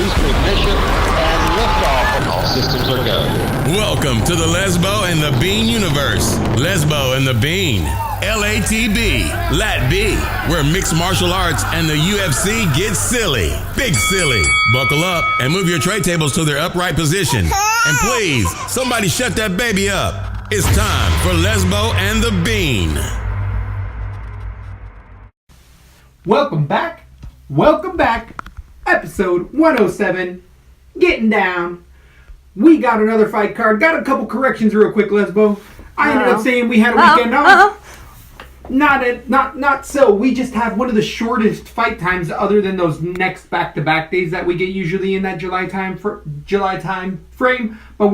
booster ignition, and liftoff, and all systems are go. Welcome to the Lesbo and The Bean universe. Lesbo and The Bean. LaTB, LaTB, where mixed martial arts and the UFC get silly. Big silly. Buckle up and move your tray tables to their upright position. And please, somebody shut that baby up. It's time for Lesbo and The Bean. Welcome back. Episode 107. Getting down. We got another fight card. Got a couple corrections real quick, Lesbo. I ended up saying we had a weekend off. Not so. We just have one of the shortest fight times other than those next back-to-back days that we get usually in that July time frame. But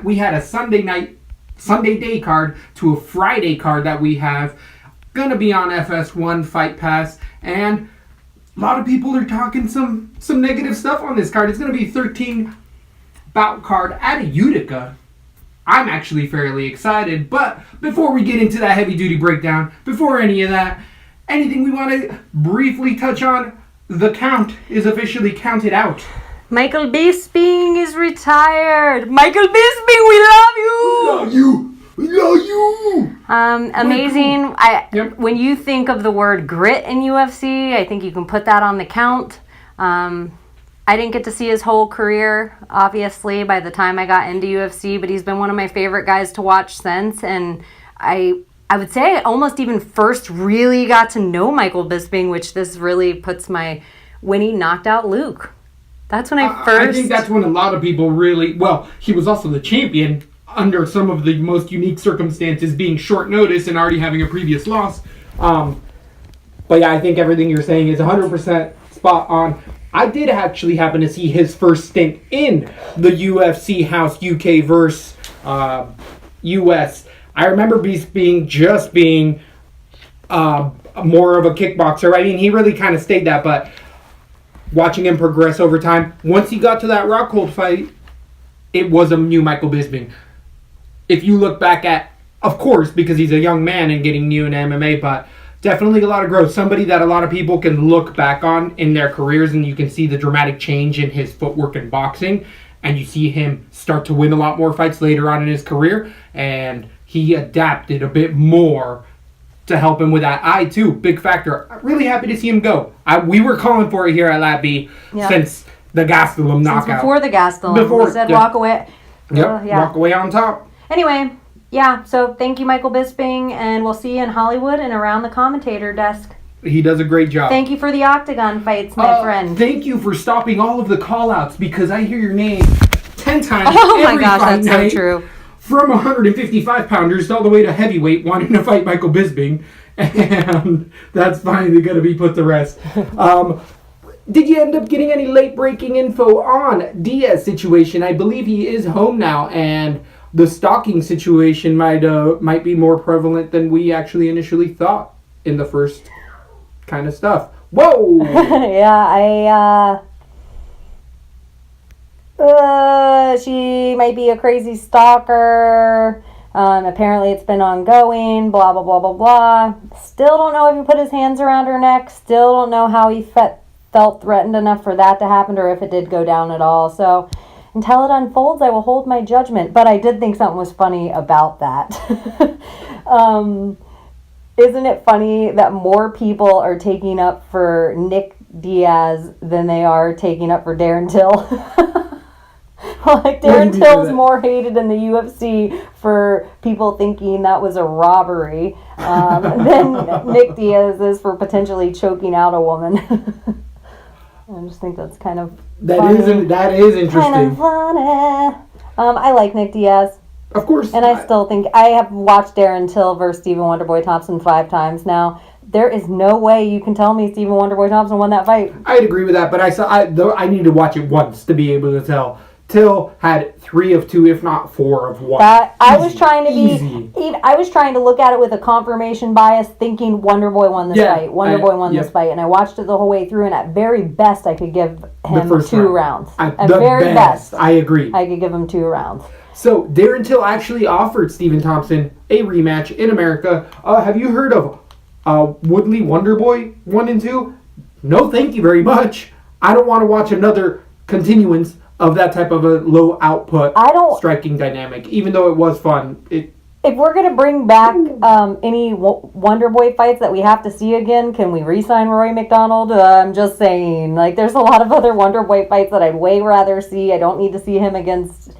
we had a Sunday day card to a Friday card that we have gonna be on FS1 Fight Pass, and a lot of people are talking some negative stuff on this card. It's gonna be 13 bout card at a Utica. I'm actually fairly excited, but before we get into that heavy-duty breakdown, before any of that, anything we want to briefly touch on, the count is officially counted out. Michael Bisping is retired. Michael Bisping, we love you! We love you! Amazing. When you think of the word grit in UFC, I think you can put that on the count. I didn't get to see his whole career, obviously, by the time I got into UFC, but he's been one of my favorite guys to watch since. And I would say I almost even first really got to know Michael Bisping, which this really puts when he knocked out Luke. That's when I think that's when a lot of people really... Well, he was also the champion under some of the most unique circumstances, being short notice and already having a previous loss. But yeah, I think everything you're saying is 100% spot on. I did actually happen to see his first stint in the UFC House UK versus US. I remember being more of a kickboxer. I mean, he really kind of stayed that, but watching him progress over time, once he got to that Rockhold fight, it was a new Michael Bisping. If you look back at, of course, because he's a young man and getting new in MMA, but definitely a lot of growth. Somebody that a lot of people can look back on in their careers, and you can see the dramatic change in his footwork in boxing, and you see him start to win a lot more fights later on in his career, and he adapted a bit more to help him with that eye too. Big factor. I'm really happy to see him go. We were calling for it here at LaTB since the Gastelum knockout. Since before the Gastelum. We said walk away. Yep, walk away on top. Anyway, yeah, so thank you, Michael Bisping, and we'll see you in Hollywood and around the commentator desk. He does a great job. Thank you for the Octagon fights, my friend. Thank you for stopping all of the call-outs, because I hear your name 10 times oh every my gosh, fight that's night, so true. From 155-pounders all the way to heavyweight wanting to fight Michael Bisping, and that's finally going to be put to rest. Did you end up getting any late-breaking info on Diaz's situation? I believe he is home now, and the stalking situation might be more prevalent than we actually initially thought in the first kind of stuff. Whoa! Yeah, she might be a crazy stalker. Apparently it's been ongoing, blah, blah, blah, blah, blah. Still don't know if he put his hands around her neck. Still don't know how he felt threatened enough for that to happen, or if it did go down at all. So until it unfolds, I will hold my judgment. But I did think something was funny about that. Isn't it funny that more people are taking up for Nick Diaz than they are taking up for Darren Till? Like, Darren Till's more hated in the UFC for people thinking that was a robbery than Nick Diaz is for potentially choking out a woman. I just think that's kind of funny. That is interesting. Kind of funny. I like Nick Diaz. Of course. And I still think, I have watched Darren Till versus Stephen Wonderboy Thompson 5 times now. There is no way you can tell me Stephen Wonderboy Thompson won that fight. I'd agree with that, but I need to watch it once to be able to tell. Till had 3 of 2, if not 4 of 1. I was trying to look at it with a confirmation bias, thinking Wonderboy won this fight. Wonderboy won this fight, and I watched it the whole way through. And at very best, I could give him 2 rounds. At very best, I agree. I could give him 2 rounds. So Darren Till actually offered Stephen Thompson a rematch in America. Have you heard of Woodley Wonderboy 1 and 2? No, thank you very much. I don't want to watch another continuance of that type of a low output striking dynamic. Even though it was fun, if we're going to bring back any Wonder Boy fights that we have to see again, can we re-sign Rory McDonald? I'm just saying. Like, there's a lot of other Wonder Boy fights that I'd way rather see. I don't need to see him against...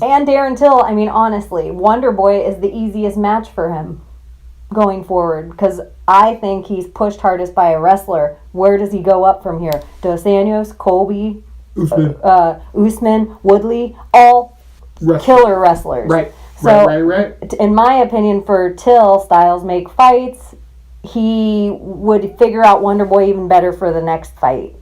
And Darren Till, I mean, honestly, Wonder Boy is the easiest match for him going forward. Because I think he's pushed hardest by a wrestler. Where does he go up from here? Dos Anjos, Colby, Usman, Woodley, all killer wrestlers. Right. So, right. In my opinion, for Till, styles make fights. He would figure out Wonder Boy even better for the next fight.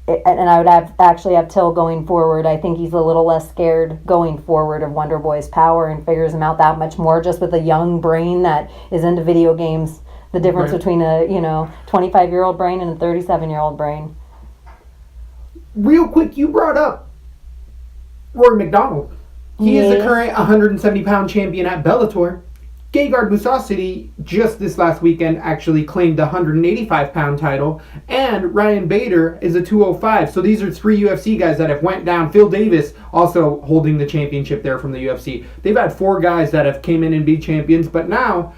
And I would actually have Till going forward. I think he's a little less scared going forward of Wonder Boy's power and figures him out that much more just with a young brain that is into video games. The difference between a 25-year-old brain and a 37-year-old brain. Real quick, you brought up Rory McDonald. He is the current 170-pound champion at Bellator. Gegard Mousasi just this last weekend actually claimed the 185-pound title, and Ryan Bader is a 205. So these are 3 UFC guys that have went down. Phil Davis also holding the championship there from the UFC. They've had 4 guys that have came in and be champions, but now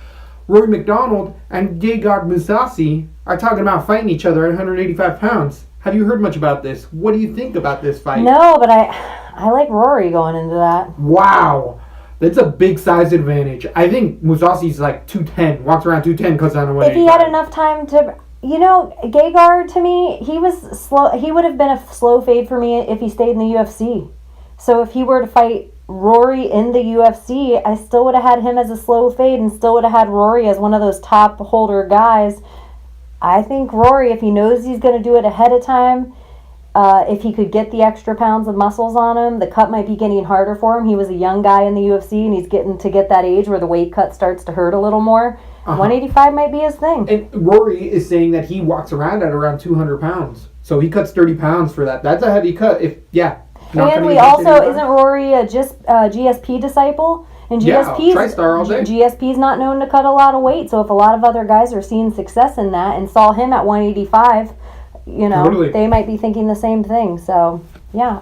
Rory McDonald and Gegard Mousasi are talking about fighting each other at 185 pounds. Have you heard much about this? What do you think about this fight? No, but I like Rory going into that. Wow. That's a big size advantage. I think Mousasi's like 210, walks around 210 because on the way. If he had enough time to, Gegard to me, he was slow. He would have been a slow fade for me if he stayed in the UFC. So if he were to fight Rory in the UFC, I still would have had him as a slow fade and still would have had Rory as one of those top holder guys. I think Rory, if he knows he's going to do it ahead of time, if he could get the extra pounds of muscles on him, the cut might be getting harder for him. He was a young guy in the UFC, and he's getting to get that age where the weight cut starts to hurt a little more. 185 might be his thing. And Rory is saying that he walks around at around 200 pounds. So he cuts 30 pounds for that. That's a heavy cut. And we also, isn't Rory a GSP disciple? And TriStar all day. GSP's not known to cut a lot of weight, so if a lot of other guys are seeing success in that and saw him at 185... totally. They might be thinking the same thing. So, yeah,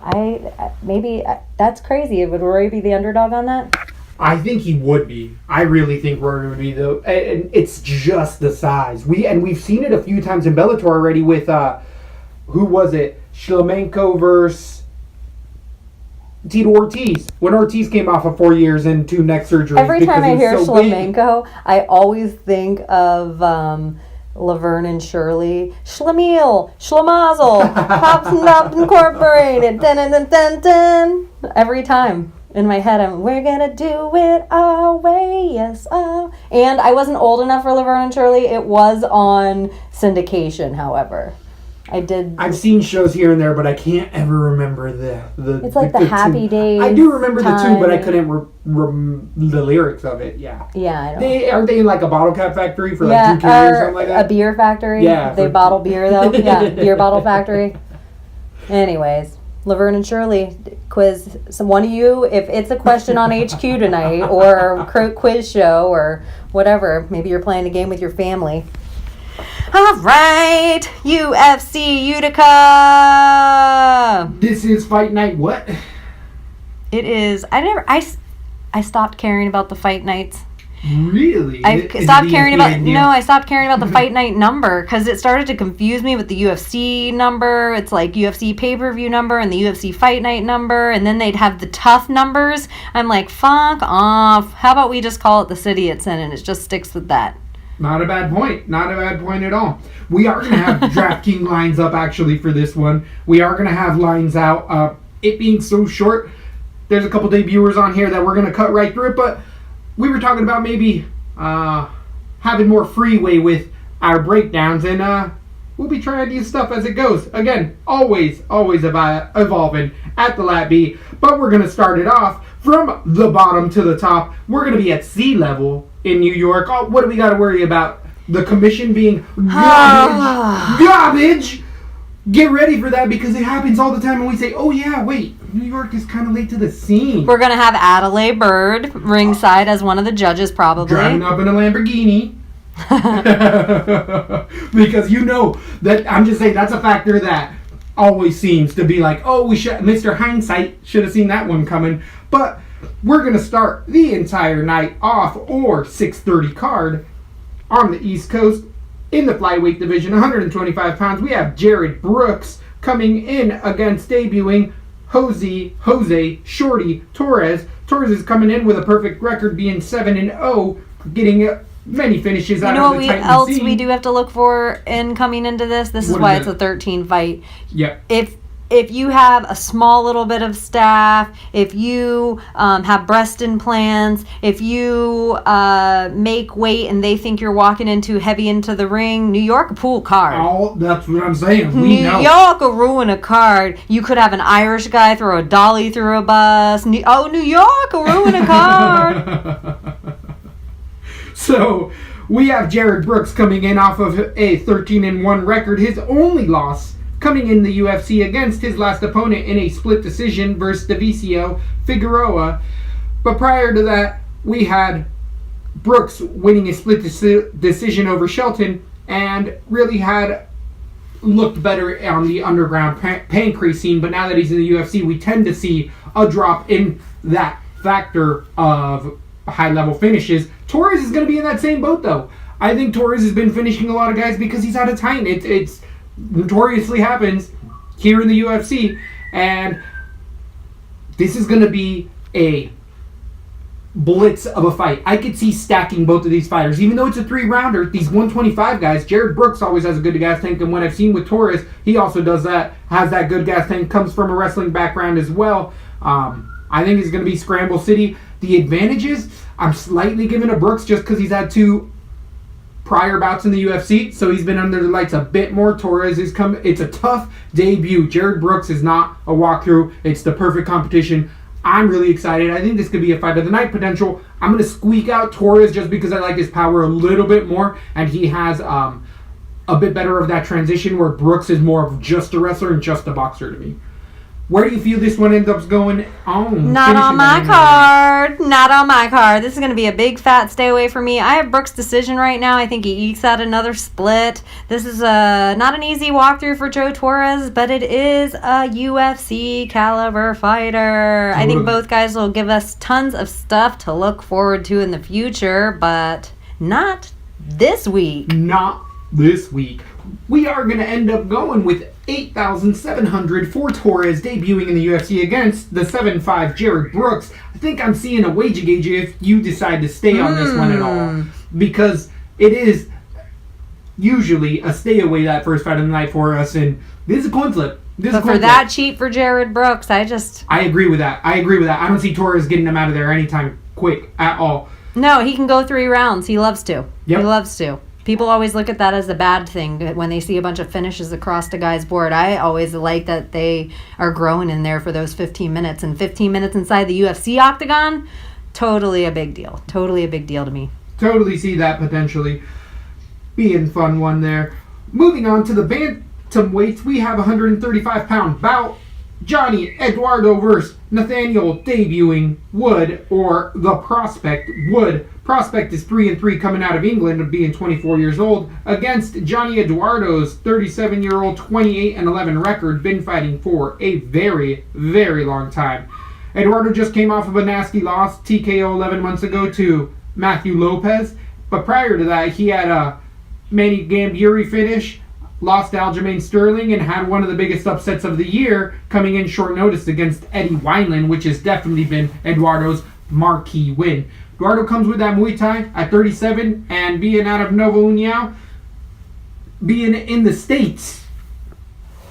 that's crazy. Would Rory be the underdog on that? I think he would be. I really think Rory would be, though. And it's just the size. We've seen it a few times in Bellator already with, who was it? Shlemenko versus Tito Ortiz. When Ortiz came off of 4 years and 2 neck surgeries. Every time I hear Shlemenko, I always think of... Laverne and Shirley, Schlemiel, Schlemazel, Pops and Up Incorporated, dun, dun, dun, dun, dun. Every time in my head, we're gonna do it our way, yes, oh. And I wasn't old enough for Laverne and Shirley. It was on syndication, however. I've seen shows here and there, but I can't ever remember the It's like the Happy Days. I do remember the 2, but I couldn't the lyrics of it. Yeah. Yeah, I know. Aren't they in like a bottle cap factory for like Drew Carey or something like that? A beer factory. Yeah. They bottle beer though. Yeah, beer bottle factory. Anyways, Laverne and Shirley quiz. So one of you, if it's a question on HQ tonight or quiz show or whatever, maybe you're playing a game with your family. All right, UFC Utica. This is Fight Night. What? It is. I stopped caring about the fight nights. Really? I stopped caring about the fight night number because it started to confuse me with the UFC number. It's like UFC pay-per-view number and the UFC fight night number, and then they'd have the tough numbers. I'm like, fuck off. How about we just call it the city it's in and it just sticks with that? Not a bad point. Not a bad point at all. We are going to have DraftKings lines up actually for this one. We are going to have lines out. It being so short, there's a couple debuters on here that we're going to cut right through it, but we were talking about maybe having more freeway with our breakdowns, and we'll be trying to do stuff as it goes. Again, always evolving at the LaTB, but we're going to start it off from the bottom to the top. We're going to be at sea level in New York. Oh, what do we got to worry about? The commission being garbage. Get ready for that because it happens all the time and we say, oh yeah, wait, New York is kind of late to the scene. We're going to have Adelaide Bird ringside as one of the judges probably. Driving up in a Lamborghini. Because you know that, I'm just saying, that's a factor that always seems to be like, oh, Mr. Hindsight should have seen that one coming. But we're going to start the entire night off, or 6:30 card, on the East Coast. In the flyweight division, 125 pounds, we have Jared Brooks coming in against debuting Jose Shorty Torres. Torres is coming in with a perfect record, being 7-0, getting many finishes out of the Titan scene. We do have to look for in coming into this? This is why it's a 13 fight. Yep. If you have a small little bit of staff, if you have breast implants, if you make weight and they think you're walking in too heavy into the ring, New York will pull a card. Oh, that's what I'm saying. New York will ruin a card. You could have an Irish guy throw a dolly through a bus. New York will ruin a card. So, we have Jared Brooks coming in off of a 13-1 record. His only loss coming in the UFC against his last opponent in a split decision versus Davicio Figueroa. But prior to that, we had Brooks winning a split decision over Shelton, and really had looked better on the underground pancrase scene. But now that he's in the UFC, we tend to see a drop in that factor of high-level finishes. Torres is going to be in that same boat, though. I think Torres has been finishing a lot of guys because he's out of time. It's notoriously happens here in the UFC, and this is going to be a blitz of a fight. I could see stacking both of these fighters, even though it's a 3-rounder. These 125 guys, Jared Brooks always has a good gas tank, and what I've seen with Torres, he also does that, has that good gas tank, comes from a wrestling background as well. I think it's going to be Scramble City. The advantages, I'm slightly giving to Brooks just because he's had 2 prior bouts in the UFC, so he's been under the lights a bit more. Torres is it's a tough debut. Jared Brooks is not a walkthrough. It's the perfect competition. I'm really excited. I think this could be a fight of the night potential. I'm going to squeak out Torres just because I like his power a little bit more, and he has a bit better of that transition, where Brooks is more of just a wrestler and just a boxer to me. Where do you feel this one ends up going on? Not on my card. Not on my card. This is going to be a big fat stay away for me. I have Brooks' decision right now. I think he ekes out another split. This is not an easy walkthrough for Joe Torres, but it is a UFC caliber fighter. I think both guys will give us tons of stuff to look forward to in the future, but not this week. Not this week. We are going to end up going with 8,700 for Torres debuting in the UFC against the 7'5" Jared Brooks. I think I'm seeing a wage gauge if you decide to stay on this one at all, because it is usually a stay away that first fight of the night for us, and this is a coin flip. But for that cheap for Jared Brooks, I agree with that. I don't see Torres getting him out of there anytime quick at all. No, he can go 3 rounds. He loves to. Yep. He loves to. People always look at that as a bad thing when they see a bunch of finishes across the guy's board. I always like that they are growing in there for those 15 minutes. And 15 minutes inside the UFC octagon, totally a big deal. Totally a big deal to me. Totally see that potentially being fun one there. Moving on to the bantamweights, we have a 135-pound bout. Johnny Eduardo versus Nathaniel debuting Wood, or the Prospect Wood. Prospect is 3-3 coming out of England, being 24 years old, against Johnny Eduardo's 37-year-old 28-11 record, been fighting for a very, very long time. Eduardo just came off of a nasty loss, TKO 11 months ago to Matthew Lopez, but prior to that he had a Manny Gamburi finish, lost to Aljamain Sterling, and had one of the biggest upsets of the year coming in short notice against Eddie Wineland, which has definitely been Eduardo's marquee win. Eduardo comes with that Muay Thai at 37, and being out of Novo União, being in the States,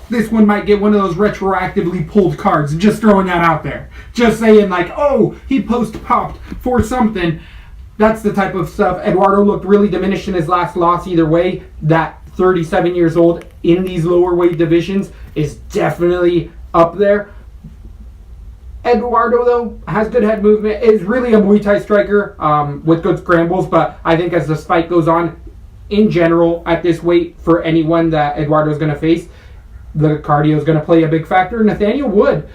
this one might get one of those retroactively pulled cards. Just throwing that out there. Just saying like, oh, he post-popped for something. That's the type of stuff. Eduardo looked really diminished in his last loss either way. That 37 years old in these lower weight divisions is definitely up there. Eduardo, though, has good head movement, is really a Muay Thai striker with good scrambles, but I think as this fight goes on, in general, at this weight, for anyone that Eduardo is going to face, the cardio is going to play a big factor. Nathaniel Wood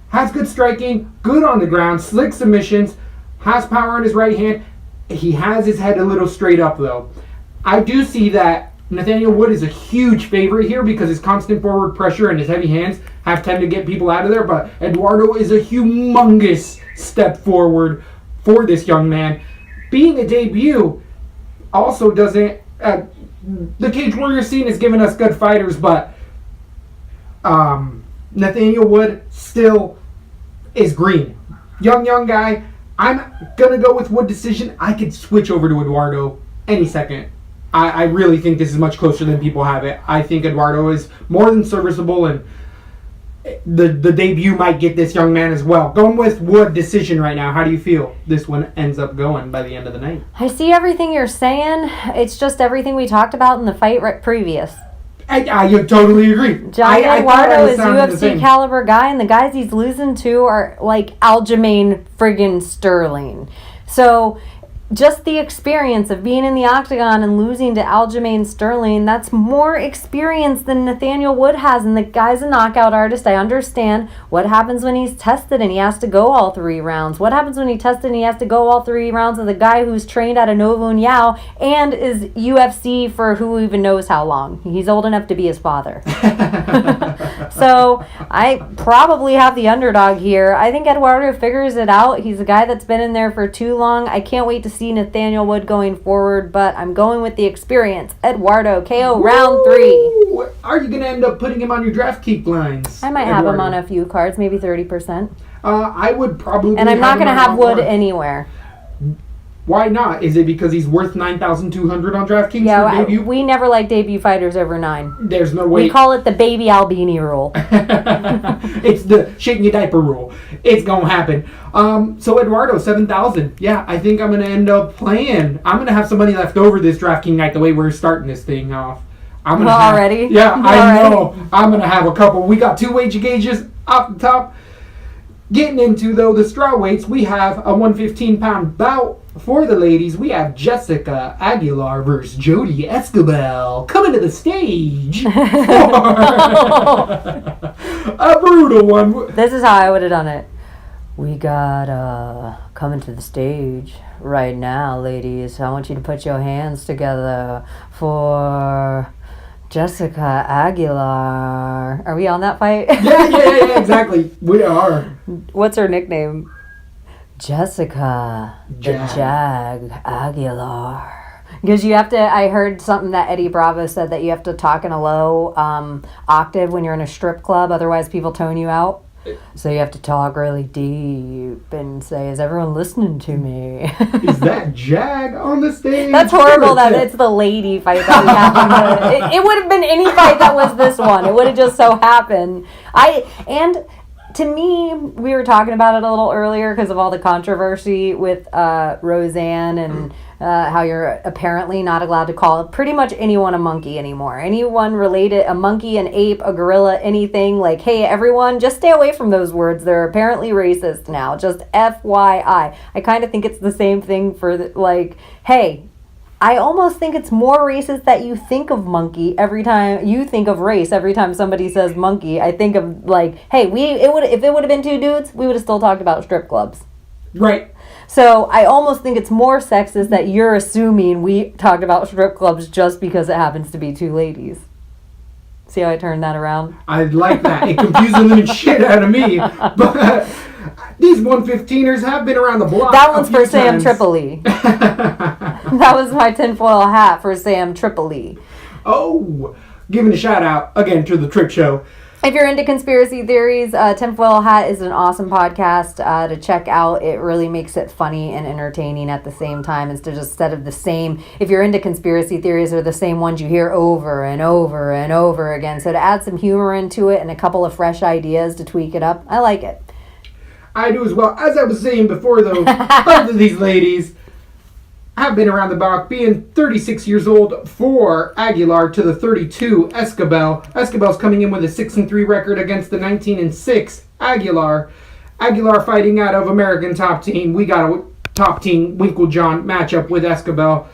has good striking, good on the ground, slick submissions, has power on his right hand. He has his head a little straight up, though. I do see that Nathaniel Wood is a huge favorite here because his constant forward pressure and his heavy hands have tend to get people out of there, but Eduardo is a humongous step forward for this young man. Being a debut also doesn't... the Cage Warrior scene has given us good fighters, but Nathaniel Wood still is green. Young guy. I'm going to go with Wood decision. I could switch over to Eduardo any second. I really think this is much closer than people have it. I think Eduardo is more than serviceable, and the debut might get this young man as well. Going with Wood decision right now. How do you feel this one ends up going by the end of the night? I see everything you're saying. It's just everything we talked about in the fight previous. I totally agree. John Eduardo is UFC caliber guy, and the guys he's losing to are like Aljamain friggin' Sterling. So just the experience of being in the octagon and losing to Aljamain Sterling, that's more experience than Nathaniel Wood has. And the guy's a knockout artist. I understand what happens when he's tested and he has to go all 3 rounds. What happens when he's tested and he has to go all 3 rounds with a guy who's trained at a Novo Uniao and is UFC for who even knows how long. He's old enough to be his father. So I probably have the underdog here. I think Eduardo figures it out. He's a guy that's been in there for too long. I can't wait to see Nathaniel Wood going forward, but I'm going with the experience. Eduardo, KO round 3. Are you going to end up putting him on your draft keep lines? I might have him on a few cards, maybe 30%. I would probably. And I'm not going to have Wood anywhere. Why not? Is it because he's worth 9,200 on DraftKings for debut? We never like debut fighters over 9. There's no way. We call it the baby Albini rule. It's the shaking your diaper rule. It's gonna happen. So Eduardo, 7,000. Yeah, I think I'm gonna end up playing. I'm gonna have some money left over this DraftKings night. The way we're starting this thing off. Already? Yeah, I know. I'm gonna have a couple. We got 2 weight gauges off the top. Getting into, though, the straw weights, we have a 115-pound bout. For the ladies, we have Jessica Aguilar versus Jody Escobar coming to the stage. A brutal one. This is how I would have done it. We got coming to the stage right now, ladies. I want you to put your hands together for Jessica Aguilar. Are we on that fight? Yeah, exactly. We are. What's her nickname? Jessica the Jag Aguilar. Because you have to, I heard something that Eddie Bravo said that you have to talk in a low octave when you're in a strip club, otherwise people tone you out. So you have to talk really deep and say, is everyone listening to me? Is that Jag on the stage? That's horrible that it's the lady fight that we have. It would have been any fight that was this one. It would have just so happened. To me, we were talking about it a little earlier because of all the controversy with Roseanne and how you're apparently not allowed to call pretty much anyone a monkey anymore. Anyone related, a monkey, an ape, a gorilla, anything. Like, hey, everyone, just stay away from those words. They're apparently racist now. Just FYI. I kind of think it's the same thing for, hey, I almost think it's more racist that you think of monkey every time you think of race. Every time somebody says monkey, I think of hey, if it would have been 2 dudes, we would have still talked about strip clubs. Right. So I almost think it's more sexist that you're assuming we talked about strip clubs just because it happens to be 2 ladies. See how I turned that around? I like that. It confused the living shit out of me. But these 115ers have been around the block. That one's for Sam Tripoli. That was my tinfoil hat for Sam Tripoli. Oh, giving a shout out again to the Trick Show. If you're into conspiracy theories, Tinfoil Hat is an awesome podcast to check out. It really makes it funny and entertaining at the same time instead of the same. If you're into conspiracy theories, they're the same ones you hear over and over and over again. So to add some humor into it and a couple of fresh ideas to tweak it up, I like it. I do as well. As I was saying before, though, both of these ladies have been around the block, being 36 years old for Aguilar to the 32 Escobar. Escobar's coming in with a 6-3 record against the 19-6 Aguilar. Aguilar fighting out of American Top Team. We got a Top Team Winklejohn matchup with Escobar.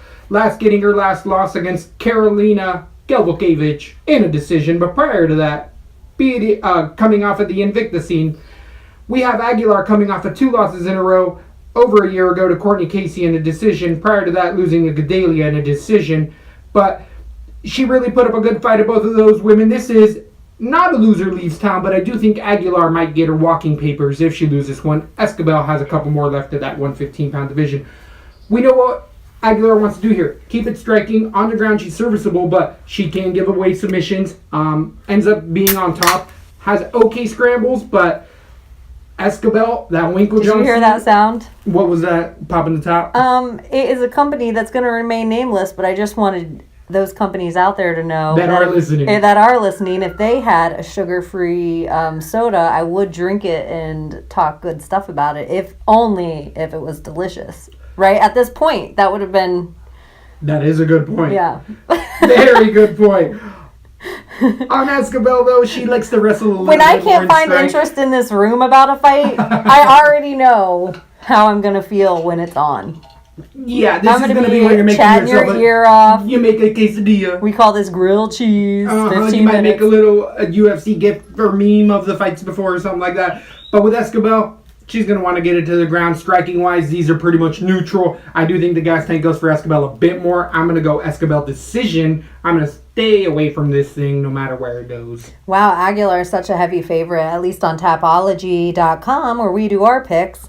Getting her last loss against Karolina Gelbokevich in a decision, but prior to that, coming off of the Invicta scene, we have Aguilar coming off of 2 losses in a row over a year ago to Courtney Casey in a decision. Prior to that, losing to Gedalia in a decision. But she really put up a good fight of both of those women. This is not a loser leaves town, but I do think Aguilar might get her walking papers if she loses one. Escobar has a couple more left of that 115-pound division. We know what Aguilar wants to do here. Keep it striking. On the ground, she's serviceable, but she can give away submissions. Ends up being on top. Has okay scrambles, but Escobar, that Winkle Johnson. Did you hear that sound? What was that popping the top? It is a company that's going to remain nameless, but I just wanted those companies out there to know that are listening. If they had a sugar-free soda, I would drink it and talk good stuff about it. If only if it was delicious. Right? At this point, that would have been... That is a good point. Yeah. Very good point. On Escobar, though, she likes to wrestle a little when bit I can't more find strike. interest in this room about a fight, I already know how I'm going to feel when it's on. Yeah, this I'm is going to be when you're making chatting yourself your ear off. You make a quesadilla. We call this grilled cheese. 15 you might minutes. make a UFC gift or meme of the fights before or something like that. But with Escobar, she's going to want to get it to the ground. Striking-wise, these are pretty much neutral. I do think the gas tank goes for Escobar a bit more. I'm going to go Escobar decision. I'm going to stay away from this thing no matter where it goes. Wow, Aguilar is such a heavy favorite, at least on Tapology.com, where we do our picks.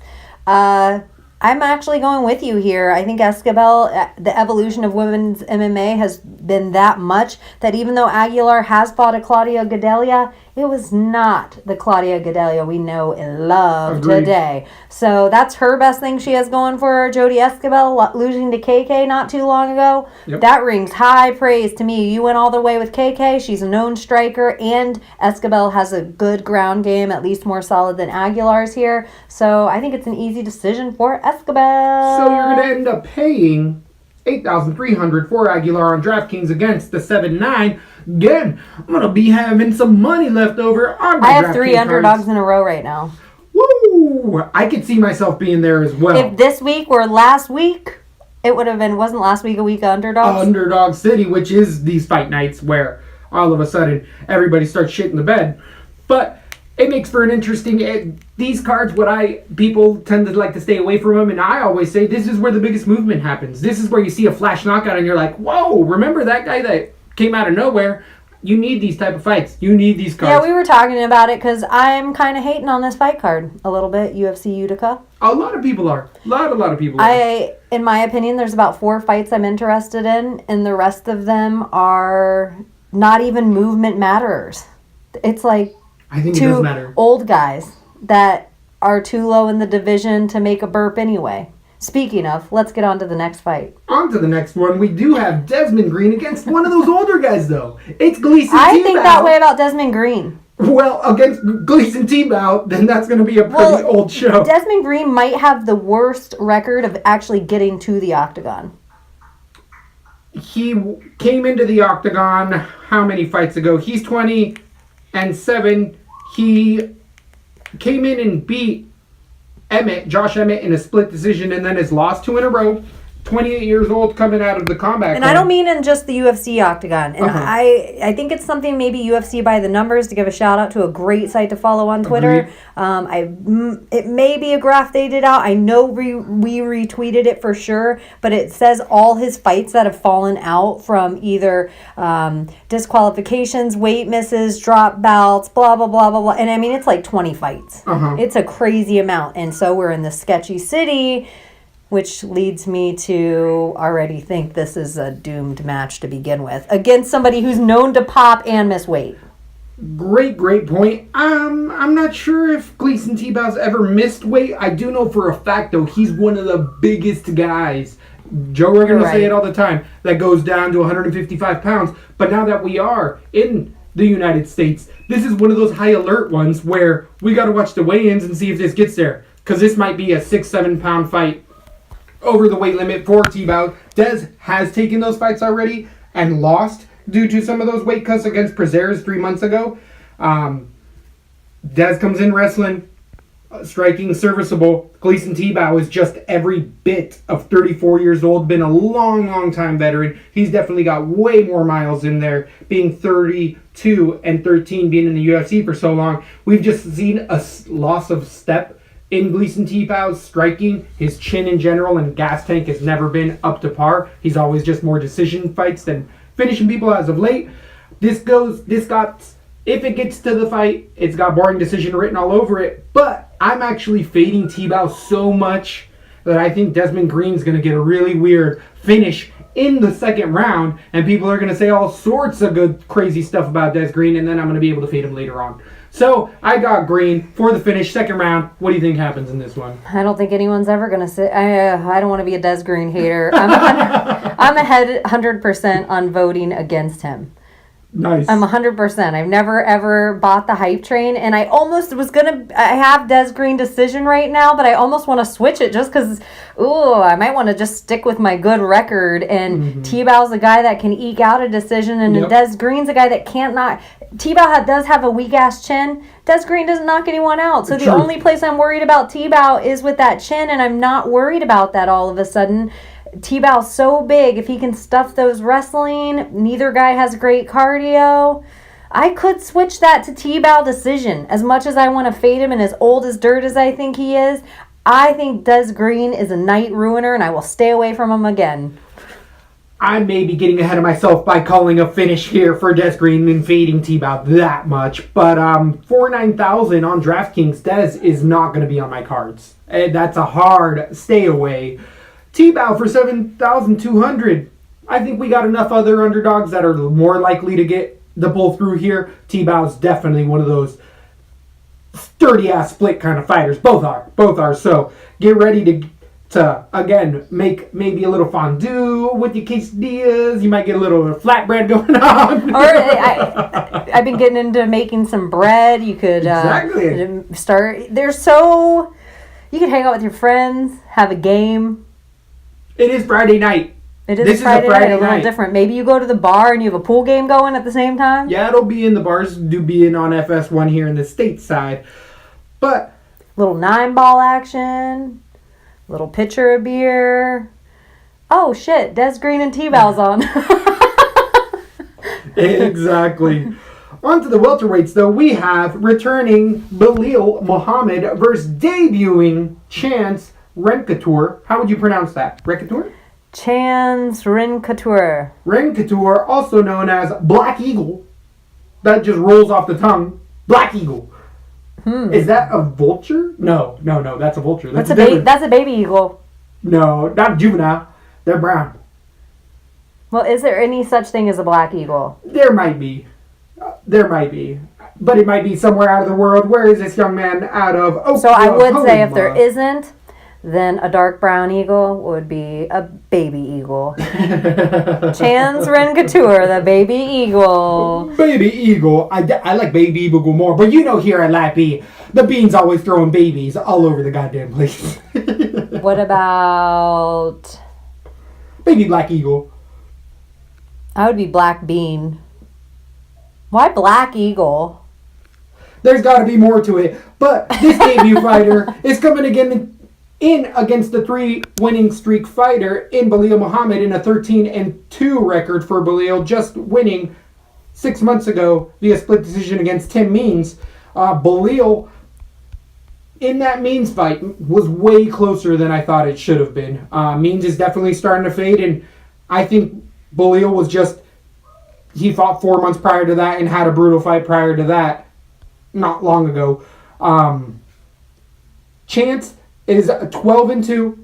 I'm actually going with you here. I think Escobar, the evolution of women's MMA has been that much that even though Aguilar has fought a Claudia Gadelha, it was not the Claudia Gadelha we know and love today. So that's her best thing she has going for her. Jody Escobar losing to KK not too long ago. Yep. That rings high praise to me. You went all the way with KK. She's a known striker, and Escobar has a good ground game, at least more solid than Aguilar's here. So I think it's an easy decision for Escobar. So you're going to end up paying $8,300 for Aguilar on DraftKings against the 7-9. Again, I'm going to be having some money left over on my I have 3 underdogs in a row right now. Woo! I could see myself being there as well. If this week were last week, it would have been, wasn't last week a week of underdogs? Underdog City, which is these fight nights where all of a sudden everybody starts shitting the bed. But it makes for an interesting... these cards, people tend to like to stay away from them, and I always say this is where the biggest movement happens. This is where you see a flash knockout and you're like, whoa, remember that guy that came out of nowhere? You need these type of fights. You need these cards. Yeah, we were talking about it because I'm kind of hating on this fight card a little bit, UFC Utica. A lot of people are. A lot of people are. In my opinion, there's about 4 fights I'm interested in, and the rest of them are not even movement matters. It's like I think it does matter. Old guys that are too low in the division to make a burp anyway. Speaking of, let's get on to the next fight. On to the next one. We do have Desmond Green against one of those older guys, though. It's Gleason Tebow. I think that way about Desmond Green. Well, against Gleason Tebow, then that's going to be a pretty old show. Desmond Green might have the worst record of actually getting to the octagon. He came into the octagon how many fights ago? He's 20-7. He came in and beat Josh Emmett in a split decision, and then has lost 2 in a row. 28 years old, coming out of the combat. And I don't mean in just the UFC octagon. And I think it's something maybe UFC by the numbers, to give a shout out to a great site to follow on Twitter. It may be a graph they did out. I know we retweeted it for sure, but it says all his fights that have fallen out from either disqualifications, weight misses, drop bouts, blah, blah, blah, blah, blah. And I mean, it's like 20 fights. It's a crazy amount. And so we're in the sketchy city, which leads me to already think this is a doomed match to begin with against somebody who's known to pop and miss weight. Great point. I'm not sure if Gleason Tebow's ever missed weight. I do know for a fact, though, he's one of the biggest guys. Joe Rogan will say it all the time, that goes down to 155 pounds. But now that we are in the United States, this is one of those high alert ones where we got to watch the weigh-ins and see if this gets there. Because this might be a 6-7 pound fight over the weight limit for Tebow. Dez has taken those fights already and lost due to some of those weight cuts against Prazeres 3 months ago. Dez comes in wrestling, striking, serviceable. Gleason Tebow is just every bit of 34 years old, been a long time veteran. He's definitely got way more miles in there, being 32 and 13, being in the UFC for so long. We've just seen a loss of step in Gleason Tebow's striking. His chin in general and gas tank has never been up to par. He's always just more decision fights than finishing people as of late. If it gets to the fight, it's got boring decision written all over it. But I'm actually fading T-Bow so much that I think Desmond Green's going to get a really weird finish in the second round, and people are going to say all sorts of good, crazy stuff about Des Green, and then I'm going to be able to fade him later on. So I got Green for the finish, second round. What do you think happens in this one? I don't think anyone's ever going to say, I don't want to be a Des Green hater. I'm ahead 100% on voting against him. Nice. I'm 100%. I've never ever bought the hype train, and I almost was I have Des Green decision right now, but I almost want to switch it just because, I might want to just stick with my good record. And T-Bow's a guy that can eke out a decision, and Des Green's a guy that can't knock. T-Bow does have a weak ass chin. Des Green doesn't knock anyone out. So the only place I'm worried about T-Bow is with that chin, and I'm not worried about that all of a sudden. T-Bow's so big. If he can stuff those wrestling, neither guy has great cardio. I could switch that to T-Bow decision. As much as I want to fade him and as old as dirt as I think he is, I think Des Green is a night ruiner, and I will stay away from him again. I may be getting ahead of myself by calling a finish here for Des Green and fading T-Bow that much. But for 9,000 on DraftKings, Des is not going to be on my cards. That's a hard stay away. T-Bow for 7,200. I think we got enough other underdogs that are more likely to get the pull through here. T-Bow's definitely one of those sturdy-ass split kind of fighters. Both are. So get ready to again, make maybe a little fondue with your quesadillas. You might get a little flatbread going on. Or I've been getting into making some bread. You could start. You could hang out with your friends, have a game. It is Friday night. This Friday night, a little different. Maybe you go to the bar and you have a pool game going at the same time. Yeah, it'll be in the bars. Do be in on FS1 here in the stateside. But little 9-ball action, little pitcher of beer. Oh shit, Des Green and T-Bow's on. Exactly. On to the welterweights, though. We have returning Belal Muhammad versus debuting Chance Renkatur. How would you pronounce that? Renkatur? Chance Renkatur. Renkatur, also known as Black Eagle. That just rolls off the tongue. Black Eagle. Is that a vulture? No, that's a vulture. That's a baby eagle. No, not juvenile. They're brown. Well, is there any such thing as a black eagle? There might be. But it might be somewhere out of the world. Where is this young man out of Oklahoma? So I would say if there isn't, then a dark brown eagle would be a baby eagle. Chance Renkatur, the baby eagle. Baby eagle. I like baby eagle more. But you know here at LaTB, the Bean's always throwing babies all over the goddamn place. What about... Baby Black Eagle. I would be Black Bean. Why Black Eagle? There's got to be more to it. But this debut fighter is coming again in against the 3-winning streak fighter in Belal Muhammad in a 13-2 record for Belal, just winning 6 months ago via split decision against Tim Means. Belal, in that Means fight, was way closer than I thought it should have been. Means is definitely starting to fade, and I think Belal was just... He fought 4 months prior to that and had a brutal fight prior to that not long ago. Chance is 12-2,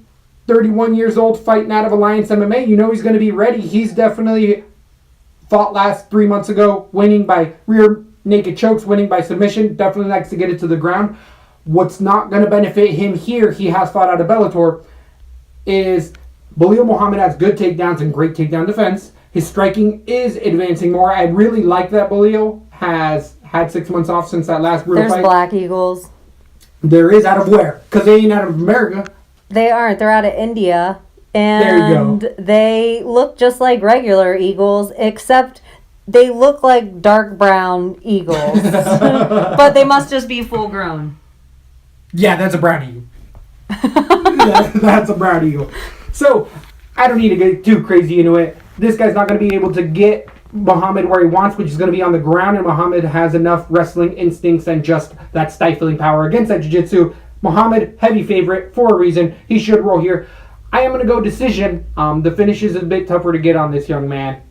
31 years old, fighting out of Alliance MMA. You know he's going to be ready. He's definitely fought last 3 months ago, winning by rear naked chokes, winning by submission. Definitely likes to get it to the ground. What's not going to benefit him here, he has fought out of Bellator, is Belal Muhammad has good takedowns and great takedown defense. His striking is advancing more. I really like that Belal has had 6 months off since that last brutal fight. There's Black Eagles. There is. Out of where? Because they ain't out of America. They aren't. They're out of India. And there you go. They look just like regular eagles, except they look like dark brown eagles. But they must just be full grown. Yeah, that's a brown eagle. That's a brown eagle. So, I don't need to get too crazy into it. This guy's not going to be able to get Muhammad where he wants, which is going to be on the ground, and Muhammad has enough wrestling instincts and just that stifling power against that jiu-jitsu. Muhammad, heavy favorite for a reason. He should roll here. I am going to go decision. The finish is a bit tougher to get on this young man.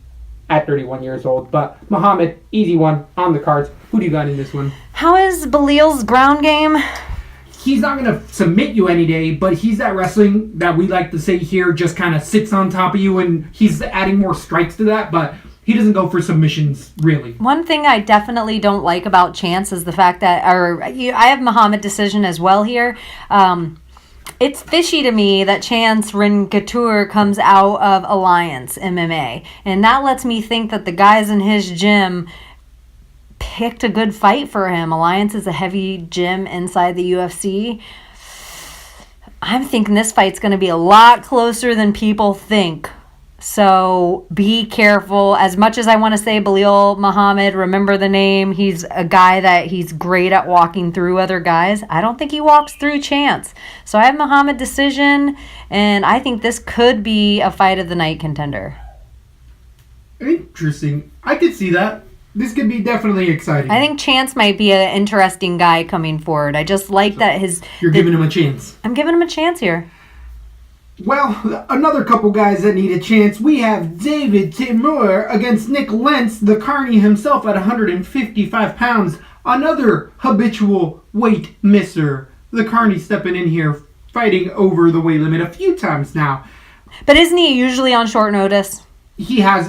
at 31 years old. But Muhammad, easy one on the cards. Who do you got in this one? How is Belis's ground game? He's not going to submit you any day, but he's that wrestling that we like to say here just kind of sits on top of you, and he's adding more strikes to that, but he doesn't go for submissions, really. One thing I definitely don't like about Chance is the fact that, I have Muhammad decision as well here. It's fishy to me that Chance Ringatur comes out of Alliance MMA, and that lets me think that the guys in his gym picked a good fight for him. Alliance is a heavy gym inside the UFC. I'm thinking this fight's going to be a lot closer than people think. So be careful. As much as I want to say Belal Muhammad, remember the name. He's a guy that he's great at walking through other guys. I don't think he walks through Chance. So I have Muhammad decision, and I think this could be a fight of the night contender. Interesting. I could see that. This could be definitely exciting. I think Chance might be an interesting guy coming forward. I just like that You're giving him a chance. I'm giving him a chance here. Well, another couple guys that need a chance. We have David Timur against Nick Lentz, the Carney himself at 155 pounds. Another habitual weight misser. The Carney stepping in here, fighting over the weight limit a few times now. But isn't he usually on short notice? He has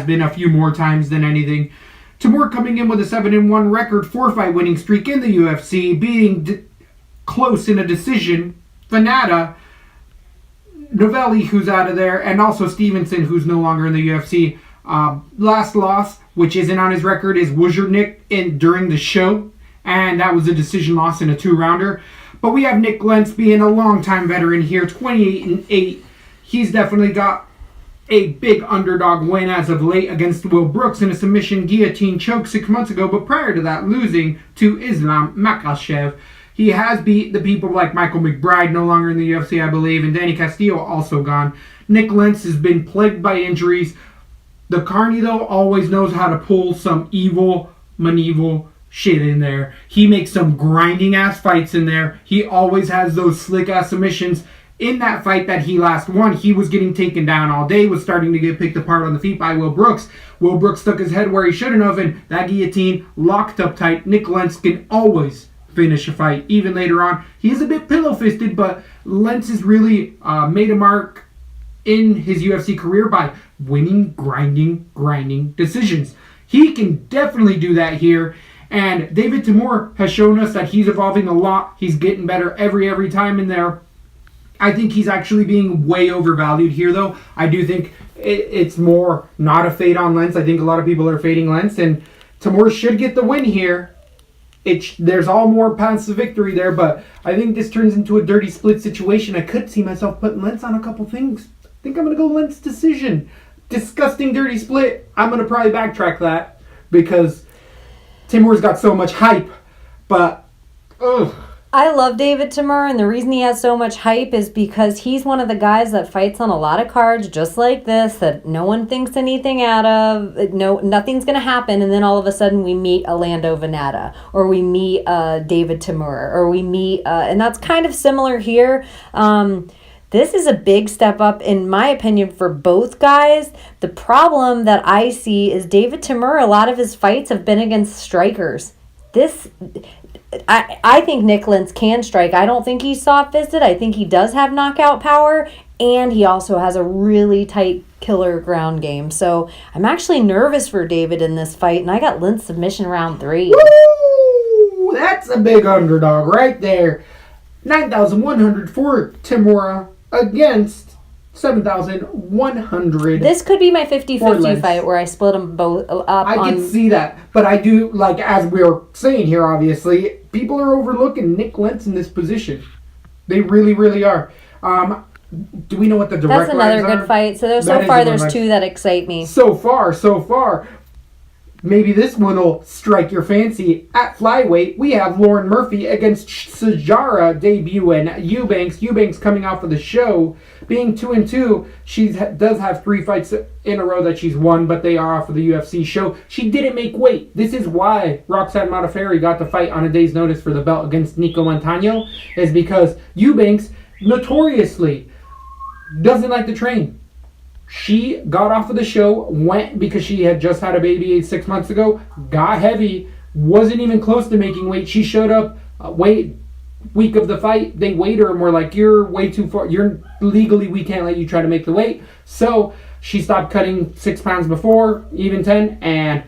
been a few more times than anything. Timur coming in with a 7-1 record, 4-fight winning streak in the UFC, beating close in a decision. Fanata, Novelli, who's out of there, and also Stevenson, who's no longer in the UFC. Last loss, which isn't on his record, is Wuzernik during the show, and that was a decision loss in a 2-rounder. But we have Nick Lentz being a longtime veteran here, 28-8. He's definitely got a big underdog win as of late against Will Brooks in a submission guillotine choke 6 months ago, but prior to that, losing to Islam Makhachev. He has beat the people like Michael McBride, no longer in the UFC, I believe, and Danny Castillo also gone. Nick Lentz has been plagued by injuries. The Carney, though, always knows how to pull some evil, Knievel shit in there. He makes some grinding-ass fights in there. He always has those slick-ass submissions. In that fight that he last won, he was getting taken down all day, was starting to get picked apart on the feet by Will Brooks. Will Brooks stuck his head where he shouldn't have, and that guillotine locked up tight. Nick Lentz can always finish a fight, even later on. He is a bit pillow-fisted, but Lentz has really made a mark in his UFC career by winning, grinding decisions. He can definitely do that here, and David Timur has shown us that he's evolving a lot. He's getting better every time in there. I think he's actually being way overvalued here, though. I do think it's more not a fade on Lentz. I think a lot of people are fading Lentz, and Timur should get the win here. There's all more paths to victory there, but I think this turns into a dirty split situation. I could see myself putting Lentz on a couple things. I think I'm going to go Lentz decision. Disgusting dirty split. I'm going to probably backtrack that because Timur's got so much hype, but ugh. I love David Timur, and the reason he has so much hype is because he's one of the guys that fights on a lot of cards just like this that no one thinks anything out of. Nothing's going to happen, and then all of a sudden we meet a Lando Venata, or we meet David Timur, or we meet, and that's kind of similar here. This is a big step up, in my opinion, for both guys. The problem that I see is David Timur, a lot of his fights have been against strikers. I think Nick Lentz can strike. I don't think he's soft-fisted. I think he does have knockout power, and he also has a really tight killer ground game. So I'm actually nervous for David in this fight, and I got Lentz submission round 3. Woo! That's a big underdog right there. 9,100 for Timur against 7,100. This could be my 50-50 fight where I split them both up. I can see that. But I do, like, as we're saying here, obviously, people are overlooking Nick Lentz in this position. They really, really are. Do we know what the direct That's another lines good are? fight. So far, there's 2 that excite me. So far. Maybe this one will strike your fancy. At flyweight, we have Lauren Murphy against Sajara debuting Eubanks. Eubanks coming off of the show, being 2-2. She does have 3 fights in a row that she's won, but they are off of the UFC show. She didn't make weight. This is why Roxanne Modafferi got the fight on a day's notice for the belt against Nico Montano, is because Eubanks notoriously doesn't like to train. She got off of the show, went because she had just had a baby 6 months ago, got heavy, wasn't even close to making weight. She showed up week of the fight. They weighed her and were like, you're way too far. Legally, we can't let you try to make the weight. So she stopped cutting 6 pounds before, even 10, and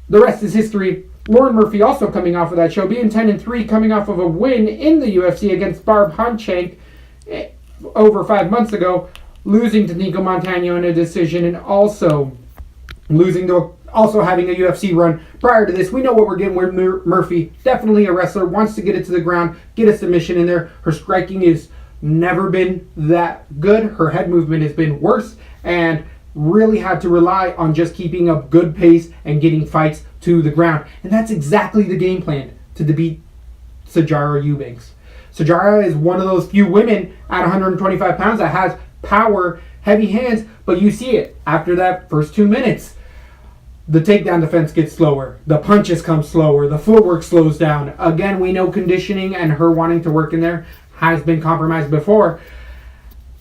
the rest is history. Lauren Murphy also coming off of that show, being 10-3, coming off of a win in the UFC against Barb Hunchank over 5 months ago, losing to Nico Montano in a decision, and also having a UFC run prior to this. We know what we're getting with Murphy. Definitely a wrestler, wants to get it to the ground, get a submission in there. Her striking has never been that good. Her head movement has been worse, and really had to rely on just keeping up good pace and getting fights to the ground. And that's exactly the game plan to defeat Sijara Eubanks. Sijara is one of those few women at 125 pounds that has power, heavy hands, but you see it after that first 2 minutes. The takedown defense gets slower. The punches come slower. The footwork slows down. Again, we know conditioning and her wanting to work in there has been compromised before.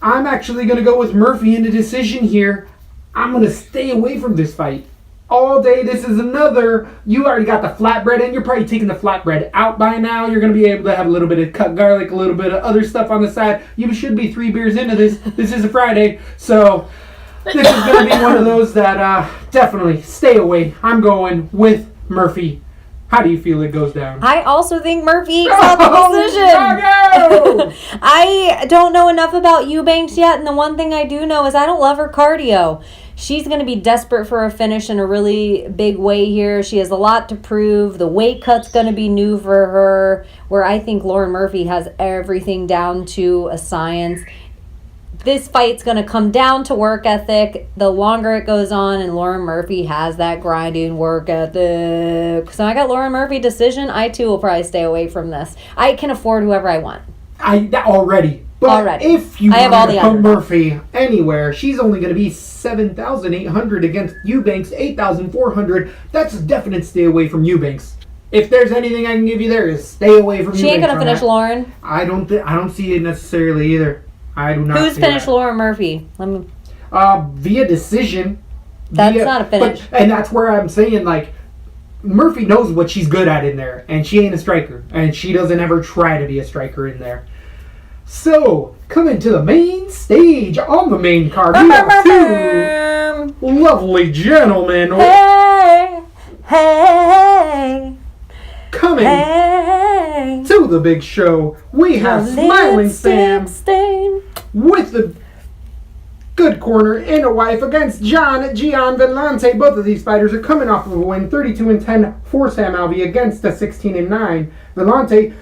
I'm actually going to go with Murphy in the decision here. I'm going to stay away from this fight all day. This is another, you already got the flatbread and you're probably taking the flatbread out by now. You're going to be able to have a little bit of cut garlic, a little bit of other stuff on the side. You should be 3 beers into this. This is a Friday. So this is going to be one of those that definitely stay away. I'm going with Murphy. How do you feel it goes down? I also think Murphy got the decision. I don't know enough about Eubanks yet, and the one thing I do know is I don't love her cardio. She's going to be desperate for a finish in a really big way here. She has a lot to prove. The weight cut's going to be new for her, where I think Lauren Murphy has everything down to a science. This fight's going to come down to work ethic the longer it goes on, and Lauren Murphy has that grinding work ethic. So I got Lauren Murphy decision. I, too, will probably stay away from this. I can afford whoever I want. Already. But if you want to put Murphy anywhere, she's only going to be 7,800 against Eubanks, 8,400. That's a definite stay away from Eubanks. If there's anything I can give you there, is stay away from Eubanks. She ain't going to finish Lauren. I don't see it necessarily either. I do not. Who's finished Lauren Murphy? Via decision. That's not a finish. And that's where I'm saying, like, Murphy knows what she's good at in there, and she ain't a striker, and she doesn't ever try to be a striker in there. So, coming to the main stage on the main card, we have two lovely gentlemen. Hey. Coming to the big show, we have Smiling Sam with the good corner and a wife against Gian Vellante. Both of these fighters are coming off of a win, 32-10 for Sam Alvey against a 16-9 Vellante.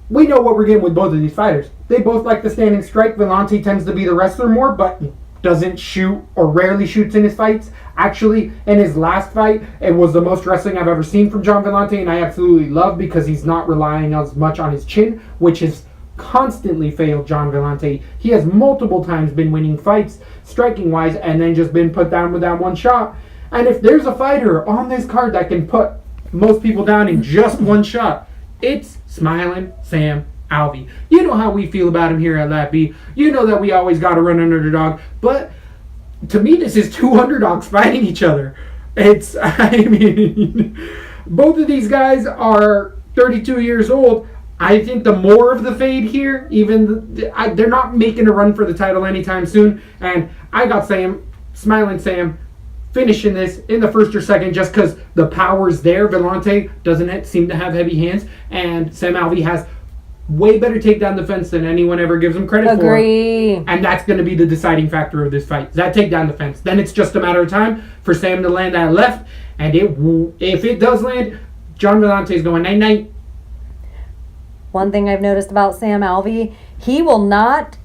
We know what we're getting with both of these fighters. They both like to stand and strike. Vellante tends to be the wrestler more, but doesn't shoot or rarely shoots in his fights. Actually, in his last fight, it was the most wrestling I've ever seen from Gian Vellante, and I absolutely love because he's not relying as much on his chin, which has constantly failed Gian Vellante. He has multiple times been winning fights, striking-wise, and then just been put down with that one shot. And if there's a fighter on this card that can put most people down in just one shot, it's Smiling Sam Alvey. You know how we feel about him here at LaTB. You know that we always got to run an underdog. But to me, this is two underdogs fighting each other. Both of these guys are 32 years old. I think the more of the fade here, they're not making a run for the title anytime soon. And I got Smiling Sam finishing this in the first or second just because the power's there. Vellante doesn't seem to have heavy hands, and Sam Alvey has way better takedown defense than anyone ever gives him credit for. And that's going to be the deciding factor of this fight. That takedown defense. Then it's just a matter of time for Sam to land that left, and if it does land, Gian Vellante is going night-night. One thing I've noticed about Sam Alvey, he will not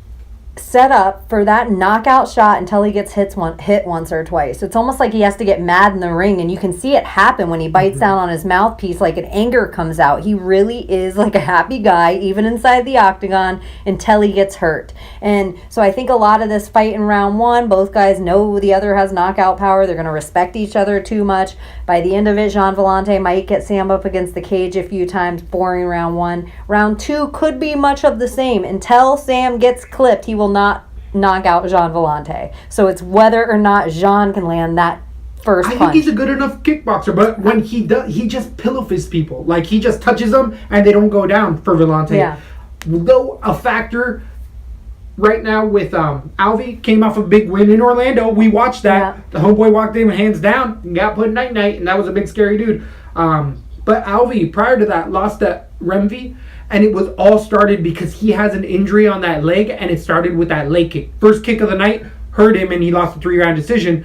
set up for that knockout shot until he gets hit once or twice. It's almost like he has to get mad in the ring, and you can see it happen when he bites down on his mouthpiece, like an anger comes out. He really is like a happy guy, even inside the octagon, until he gets hurt. And so I think a lot of this fight in round one, both guys know the other has knockout power. They're going to respect each other too much. By the end of it, Gian Vellante might get Sam up against the cage a few times, boring round one. Round two could be much of the same. Until Sam gets clipped, he will not knock out Jean Vellante. So it's whether or not Jean can land that first punch. I think he's a good enough kickboxer, but when he does, he just pillow fists people. Like, he just touches them and they don't go down for Vellante. Yeah. Though a factor right now with Alvey came off a big win in Orlando. We watched that. Yeah. The homeboy walked in with hands down and got put night-night, and that was a big scary dude. But Alvey, prior to that, lost to Remvi, and it was all started because he has an injury on that leg, and it started with that leg kick. First kick of the night, hurt him, and he lost a 3-round decision.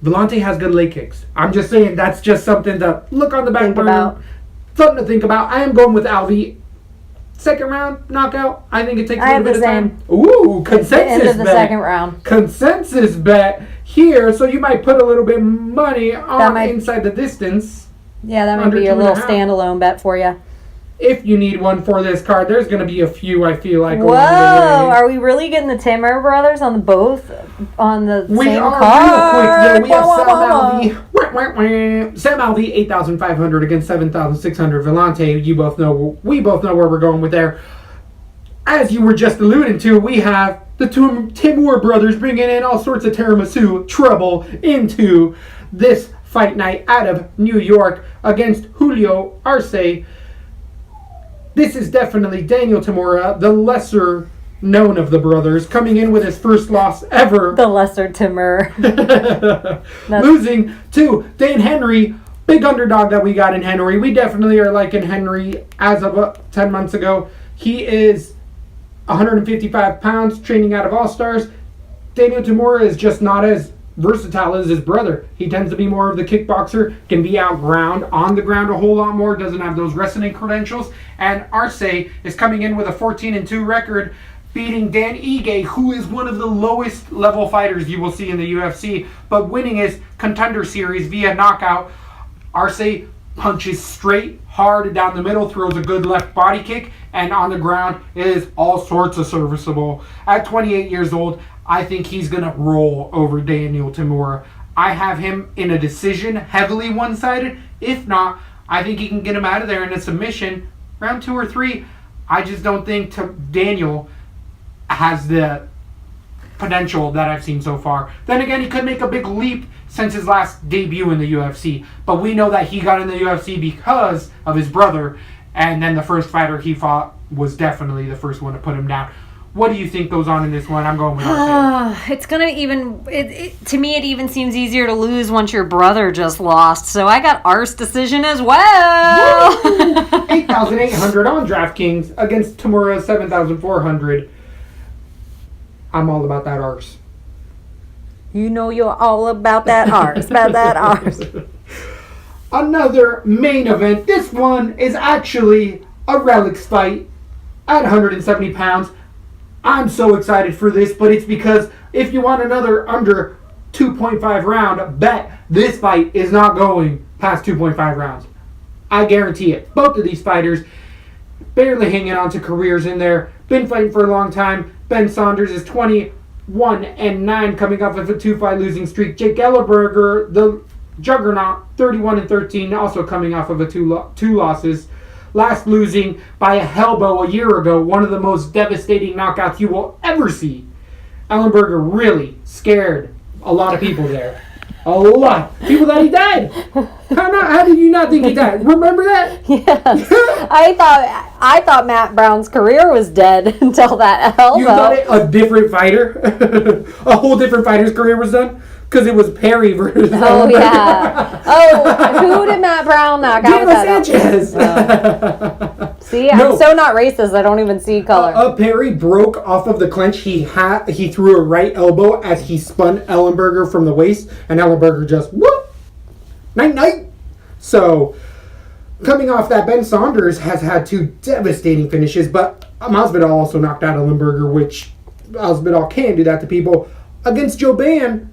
Vellante has good leg kicks. I'm just saying that's just something to look on the back burner. Something to think about. I am going with Alvey. Second round knockout. I think it takes a little bit of time. Ooh, consensus end of the bet. second round. Consensus bet here. So you might put a little bit of money on inside the distance. Yeah, that might be your little standalone bet for you. If you need one for this card, there's going to be a few, I feel like. Whoa, are we really getting the Timmer brothers on the same card? We have Sam Alvey, 8,500 against 7,600. Vellante, we both know where we're going with there. As you were just alluding to, we have the Timur brothers bringing in all sorts of tiramisu trouble into this fight night out of New York against Julio Arce. This is definitely Daniel Tamura, the lesser known of the brothers, coming in with his first loss ever. The lesser Timur. Losing to Dan Henry, big underdog that we got in Henry. We definitely are liking Henry as of 10 months ago. He is 155 pounds, training out of All-Stars. Daniel Tamura is just not as versatile as his brother. He tends to be more of the kickboxer, can be on the ground a whole lot more, doesn't have those wrestling credentials. And Arce is coming in with a 14-2 record, beating Dan Ige, who is one of the lowest level fighters you will see in the UFC, but winning his Contender Series via knockout. Arce punches straight, hard down the middle, throws a good left body kick, and on the ground is all sorts of serviceable. At 28 years old, I think he's going to roll over Daniel Tamura. I have him in a decision, heavily one-sided. If not, I think he can get him out of there in a submission. Round 2 or 3, I just don't think Daniel has the potential that I've seen so far. Then again, he could make a big leap since his last debut in the UFC. But we know that he got in the UFC because of his brother. And then the first fighter he fought was definitely the first one to put him down. What do you think goes on in this one? I'm going with Arce. It's going to even... to me, it even seems easier to lose once your brother just lost. So I got Arce decision as well. 8,800 on DraftKings against Tamura, 7,400. I'm all about that Arce. You know you're all about that Arce. Another main event. This one is actually a relics fight at 170 pounds. I'm so excited for this, but it's because if you want another under 2.5 round bet, this fight is not going past 2.5 rounds. I guarantee it. Both of these fighters barely hanging on to careers in there. Been fighting for a long time. Ben Saunders is 21-9, coming off of a 2-fight losing streak. Jake Ellenberger, the juggernaut, 31-13, also coming off of a two losses. Last losing by a elbow a year ago, one of the most devastating knockouts you will ever see. Ellenberger really scared a lot of people there. A lot. People that he died. How did you not think he died? Remember that? Yes. I thought Matt Brown's career was dead until that elbow. You thought a different fighter? A whole different fighter's career was done? Because it was Perry versus Oh, yeah. Oh, who did Matt Brown knock out with that Sanchez. See, I'm so not racist, I don't even see color. Perry broke off of the clinch. He threw a right elbow as he spun Ellenberger from the waist, and Ellenberger just, whoop, night. So, coming off that, Ben Saunders has had 2 devastating finishes, but Masvidal also knocked out Ellenberger, which Masvidal can do that to people. Against Joe Ben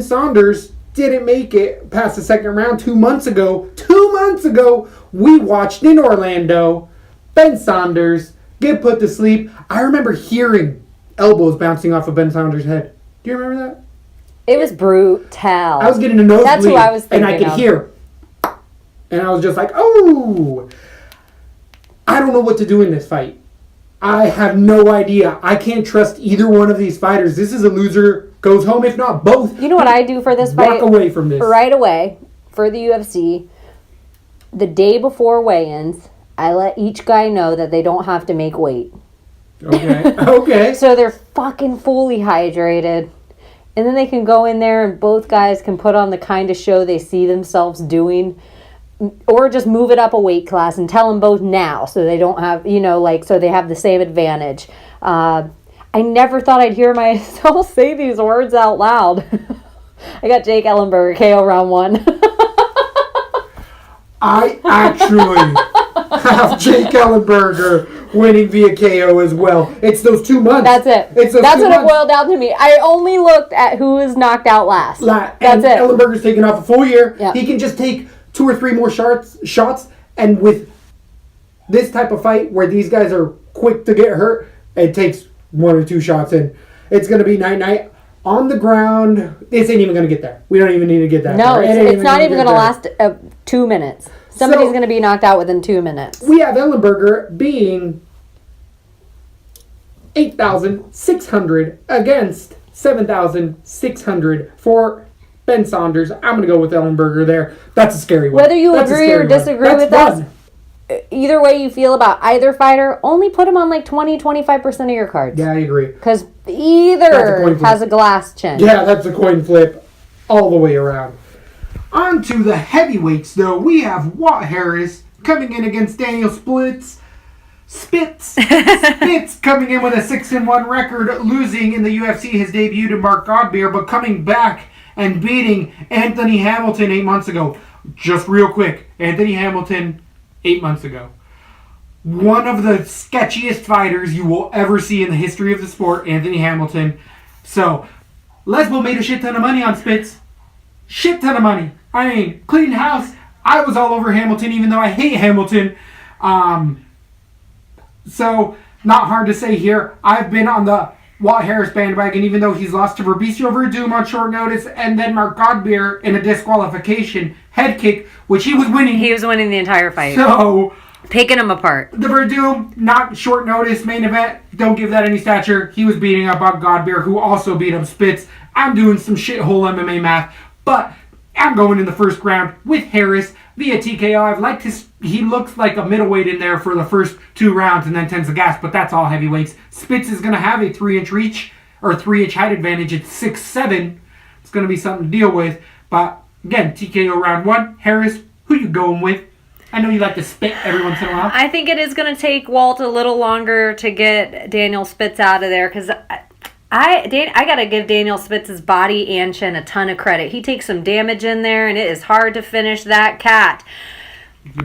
Saunders didn't make it past the second round 2 months ago. 2 months ago, we watched in Orlando Ben Saunders get put to sleep. I remember hearing elbows bouncing off of Ben Saunders' head. Do you remember that? It was brutal. I was getting a nosebleed. That's who I was thinking and I could of. hear. And I was just like, oh! I don't know what to do in this fight. I have no idea. I can't trust either one of these fighters. This is a loser goes home, if not both. You know what I do for this fight? Walk away from this. Right away, for the UFC, the day before weigh-ins, I let each guy know that they don't have to make weight. Okay. Okay. So they're fucking fully hydrated. And then they can go in there and both guys can put on the kind of show they see themselves doing. Or just move it up a weight class and tell them both now so they don't have, so they have the same advantage. I never thought I'd hear myself say these words out loud. I got Jake Ellenberger, KO round 1. I actually have Jake Ellenberger winning via KO as well. It's those 2 months. That's it. That's what it boiled down to me. I only looked at who was knocked out last. That's it. Ellenberger's taking off a full year. Yep. He can just take 2 or 3 more shots, and with this type of fight where these guys are quick to get hurt, it takes 1 or 2 shots in. It's going to be night. On the ground, this ain't even going to get there. We don't even need to get that. No, it's not even going to last 2 minutes. Somebody's going to be knocked out within 2 minutes. We have Ellenberger being 8,600 against 7,600 for Ben Saunders. I'm going to go with Ellenberger there. That's a scary one. Whether you agree or disagree with us, either way you feel about either fighter, only put them on like 20-25% of your cards. Yeah, I agree. Because either has a glass chin. Yeah, that's a coin flip all the way around. On to the heavyweights, though. We have Watt Harris coming in against Daniel Spitz coming in with a 6-1 record, losing in the UFC his debut to Mark Godbeer, but coming back and beating Anthony Hamilton 8 months ago. Just real quick, Anthony Hamilton 8 months ago. One of the sketchiest fighters you will ever see in the history of the sport, Anthony Hamilton. So, Lesbo made a shit ton of money on Spitz. Shit ton of money. I mean, clean house. I was all over Hamilton, even though I hate Hamilton. So, not hard to say here. I've been on the Watt Harris bandwagon, even though he's lost to Fabricio Verdum on short notice, and then Mark Godbeer in a disqualification head kick, which he was winning. He was winning the entire fight. So, picking him apart. the Verdum, not short notice, main event, don't give that any stature. He was beating up Mark Godbeer, who also beat up Spitz. I'm doing some shithole MMA math, but I'm going in the first round with Harris via TKO. I've liked he looks like a middleweight in there for the first 2 rounds and then tends to gas, but that's all heavyweights. Spitz is going to have a 3-inch reach or 3-inch height advantage at 6'7". It's going to be something to deal with. But again, TKO round 1. Harris, who you going with? I know you like to spit every once in a while. I think it is going to take Walt a little longer to get Daniel Spitz out of there because I got to give Daniel Spitz's body and chin a ton of credit. He takes some damage in there, and it is hard to finish that cat.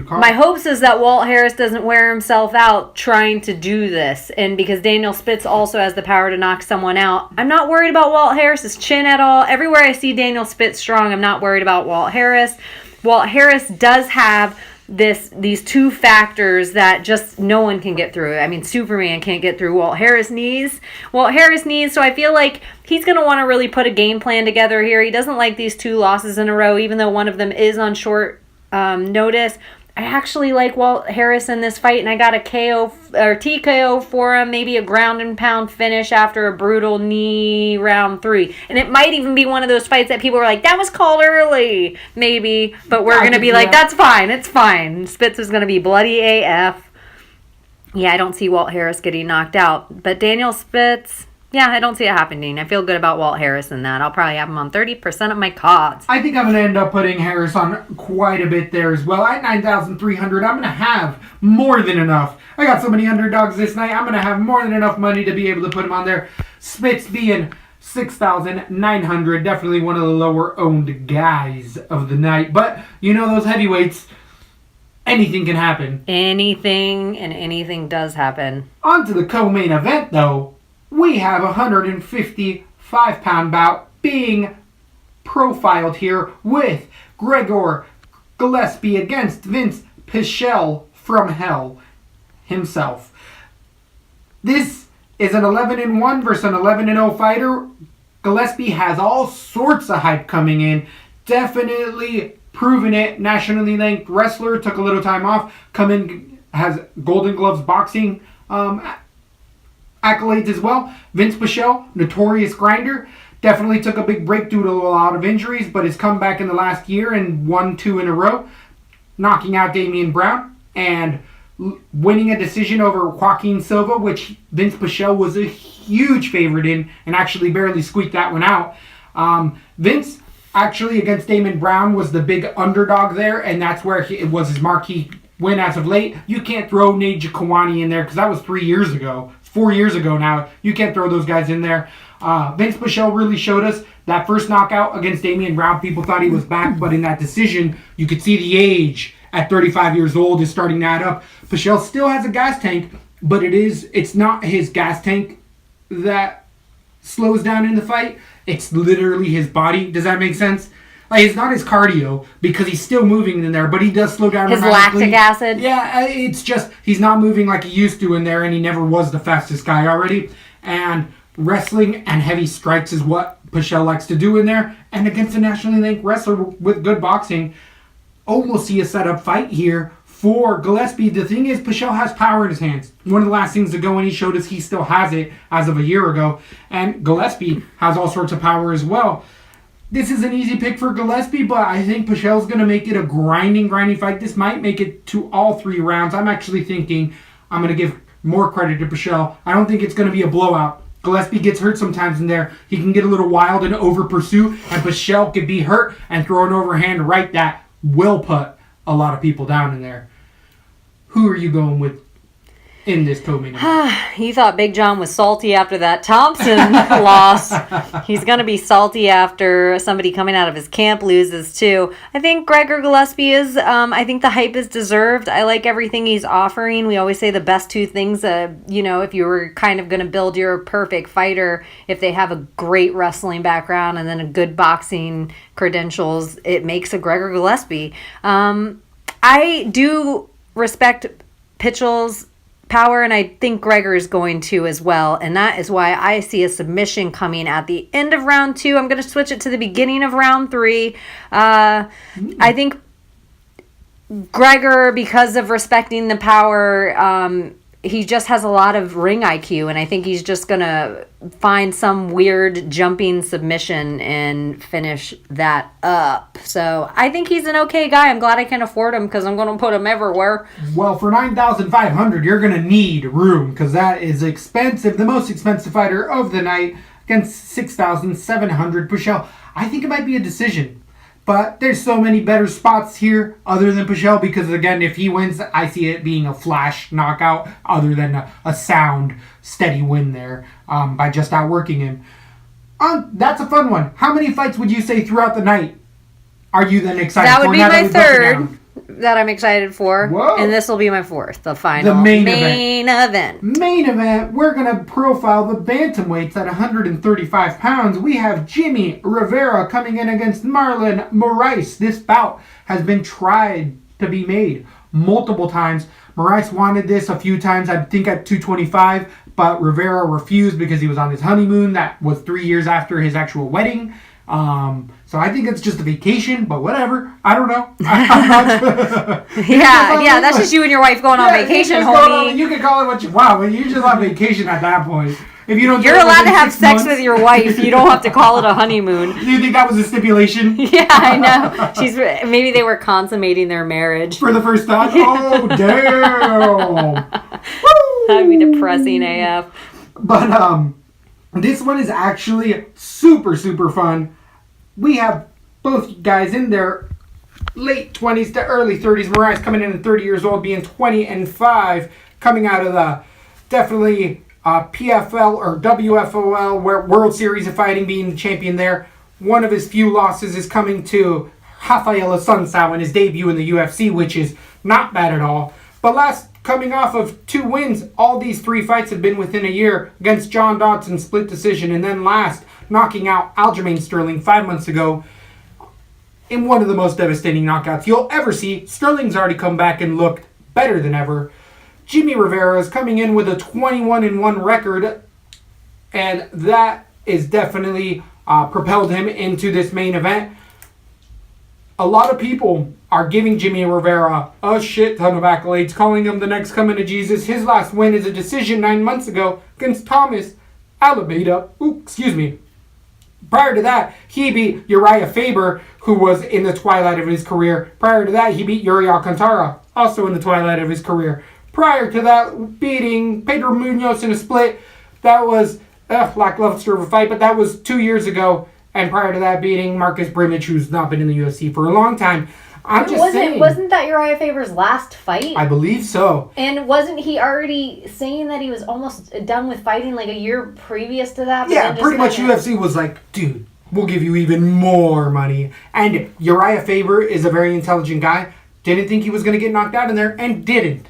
My hopes is that Walt Harris doesn't wear himself out trying to do this. And because Daniel Spitz also has the power to knock someone out, I'm not worried about Walt Harris's chin at all. Everywhere I see Daniel Spitz strong, I'm not worried about Walt Harris. Walt Harris does have these 2 factors that just no one can get through. I mean, Superman can't get through Walt Harris knees. So I feel like he's going to want to really put a game plan together here. He doesn't like these 2 losses in a row, even though one of them is on short notice. I actually like Walt Harris in this fight, and I got a KO or TKO for him, maybe a ground and pound finish after a brutal knee round 3. And it might even be one of those fights that people are like, that was called early, maybe. But we're going to be like, that's fine, it's fine. Spitz is going to be bloody AF. Yeah, I don't see Walt Harris getting knocked out. But Daniel Spitz, yeah, I don't see it happening. I feel good about Walt Harris in that. I'll probably have him on 30% of my cards. I think I'm going to end up putting Harris on quite a bit there as well. At 9,300, I'm going to have more than enough. I got so many underdogs this night. I'm going to have more than enough money to be able to put him on there. Spitz being 6,900, definitely one of the lower-owned guys of the night. But, you know, those heavyweights, anything can happen. Anything, and anything does happen. On to the co-main event, though. We have a 155-pound bout being profiled here with Gregor Gillespie against Vince Pichel from hell himself. This is an 11-1 versus an 11-0 fighter. Gillespie has all sorts of hype coming in. Definitely proven it. Nationally ranked wrestler. Took a little time off. Come in, has Golden Gloves boxing accolades as well. Vince Pichel, notorious grinder, definitely took a big break due to a lot of injuries, but has come back in the last year and won 2 in a row, knocking out Damian Brown and winning a decision over Joaquin Silva, which Vince Pichel was a huge favorite in and actually barely squeaked that one out. Vince, actually, against Damian Brown, was the big underdog there, and that's where it was his marquee win as of late. You can't throw Nate Jaquani in there because that was 3 years ago. 4 years ago now. You can't throw those guys in there. Vince Pichel really showed us that first knockout against Damian Brown. People thought he was back, but in that decision, you could see the age at 35 years old is starting to add up. Pichel still has a gas tank, but it's not his gas tank that slows down in the fight. It's literally his body. Does that make sense? Like, it's not his cardio because he's still moving in there, but he does slow down. His lactic acid. Yeah, it's just he's not moving like he used to in there, and he never was the fastest guy already. And wrestling and heavy strikes is what Pichel likes to do in there. And against a nationally ranked wrestler with good boxing, we'll see a setup fight here for Gillespie. The thing is, Pichel has power in his hands. One of the last things to go, and he showed us he still has it as of a year ago. And Gillespie has all sorts of power as well. This is an easy pick for Gillespie, but I think Pichel's going to make it a grinding fight. This might make it to all 3 rounds. I'm actually thinking I'm going to give more credit to Pichel. I don't think it's going to be a blowout. Gillespie gets hurt sometimes in there. He can get a little wild and over-pursue, and Pichel can be hurt and throw an overhand right that will put a lot of people down in there. Who are you going with in this co-main event? He thought Big John was salty after that Thompson loss. He's going to be salty after somebody coming out of his camp loses too. I think Gregor Gillespie is, I think the hype is deserved. I like everything he's offering. We always say the best 2 things, if you were kind of going to build your perfect fighter, if they have a great wrestling background and then a good boxing credentials, it makes a Gregor Gillespie. I do respect Pichel's power, and I think Gregor is going to as well, and that is why I see a submission coming at the end of round 2. I'm going to switch it to the beginning of round 3. I think Gregor, because of respecting the power, he just has a lot of ring IQ, and I think he's just going to find some weird jumping submission and finish that up. So I think he's an okay guy. I'm glad I can afford him because I'm going to put him everywhere. Well, for $9,500, you're going to need room because that is expensive. The most expensive fighter of the night against $6,700. Pichel, I think it might be a decision. But there's so many better spots here other than Pichel because, again, if he wins, I see it being a flash knockout other than a sound, steady win there by just outworking him. That's a fun one. How many fights would you say throughout the night are you then excited for? That would be my 3rd that I'm excited for. Whoa. And this will be my 4th, the final. The main event. Main event, we're going to profile the bantamweights at 135 pounds. We have Jimmy Rivera coming in against Marlon Moraes. This bout has been tried to be made multiple times. Moraes wanted this a few times, I think at 225, but Rivera refused because he was on his honeymoon. That was 3 years after his actual wedding. So I think it's just a vacation, but whatever. I don't know. Yeah, that's just you and your wife going on vacation, homie. You can call it what you want, but you're just on vacation at that point. If you don't, you're allowed to have sex with your wife. You don't have to call it a honeymoon. Do you think that was a stipulation? Yeah, I know. Maybe they were consummating their marriage for the first time. Oh damn! That'd be depressing AF. But this one is actually super fun. We have both guys in their late 20s to early 30s. Moraes coming in at 30 years old, being 20-5, coming out of the definitely PFL or WFOL World Series of Fighting, being the champion there. One of his few losses is coming to Rafael Assunção in his debut in the UFC, which is not bad at all. But coming off of 2 wins, all these 3 fights have been within a year against John Dodson, split decision, and then last, knocking out Aljamain Sterling 5 months ago in one of the most devastating knockouts you'll ever see. Sterling's already come back and looked better than ever. Jimmy Rivera is coming in with a 21-1 record, and that is definitely propelled him into this main event. A lot of people are giving Jimmy Rivera a shit ton of accolades, calling him the next coming of Jesus. His last win is a decision 9 months ago against Thomas Almeida. Prior to that, he beat Uriah Faber, who was in the twilight of his career. Prior to that, he beat Yuri Alcantara, also in the twilight of his career. Prior to that, beating Pedro Munoz in a split. That was lackluster of a fight, but that was 2 years ago. And prior to that, beating Marcus Brimage, who's not been in the UFC for a long time. Wasn't that Uriah Faber's last fight? I believe so. And wasn't he already saying that he was almost done with fighting like a year previous to that? Yeah, pretty much UFC was like, dude, we'll give you even more money. And Uriah Faber is a very intelligent guy. Didn't think he was going to get knocked out in there, and didn't.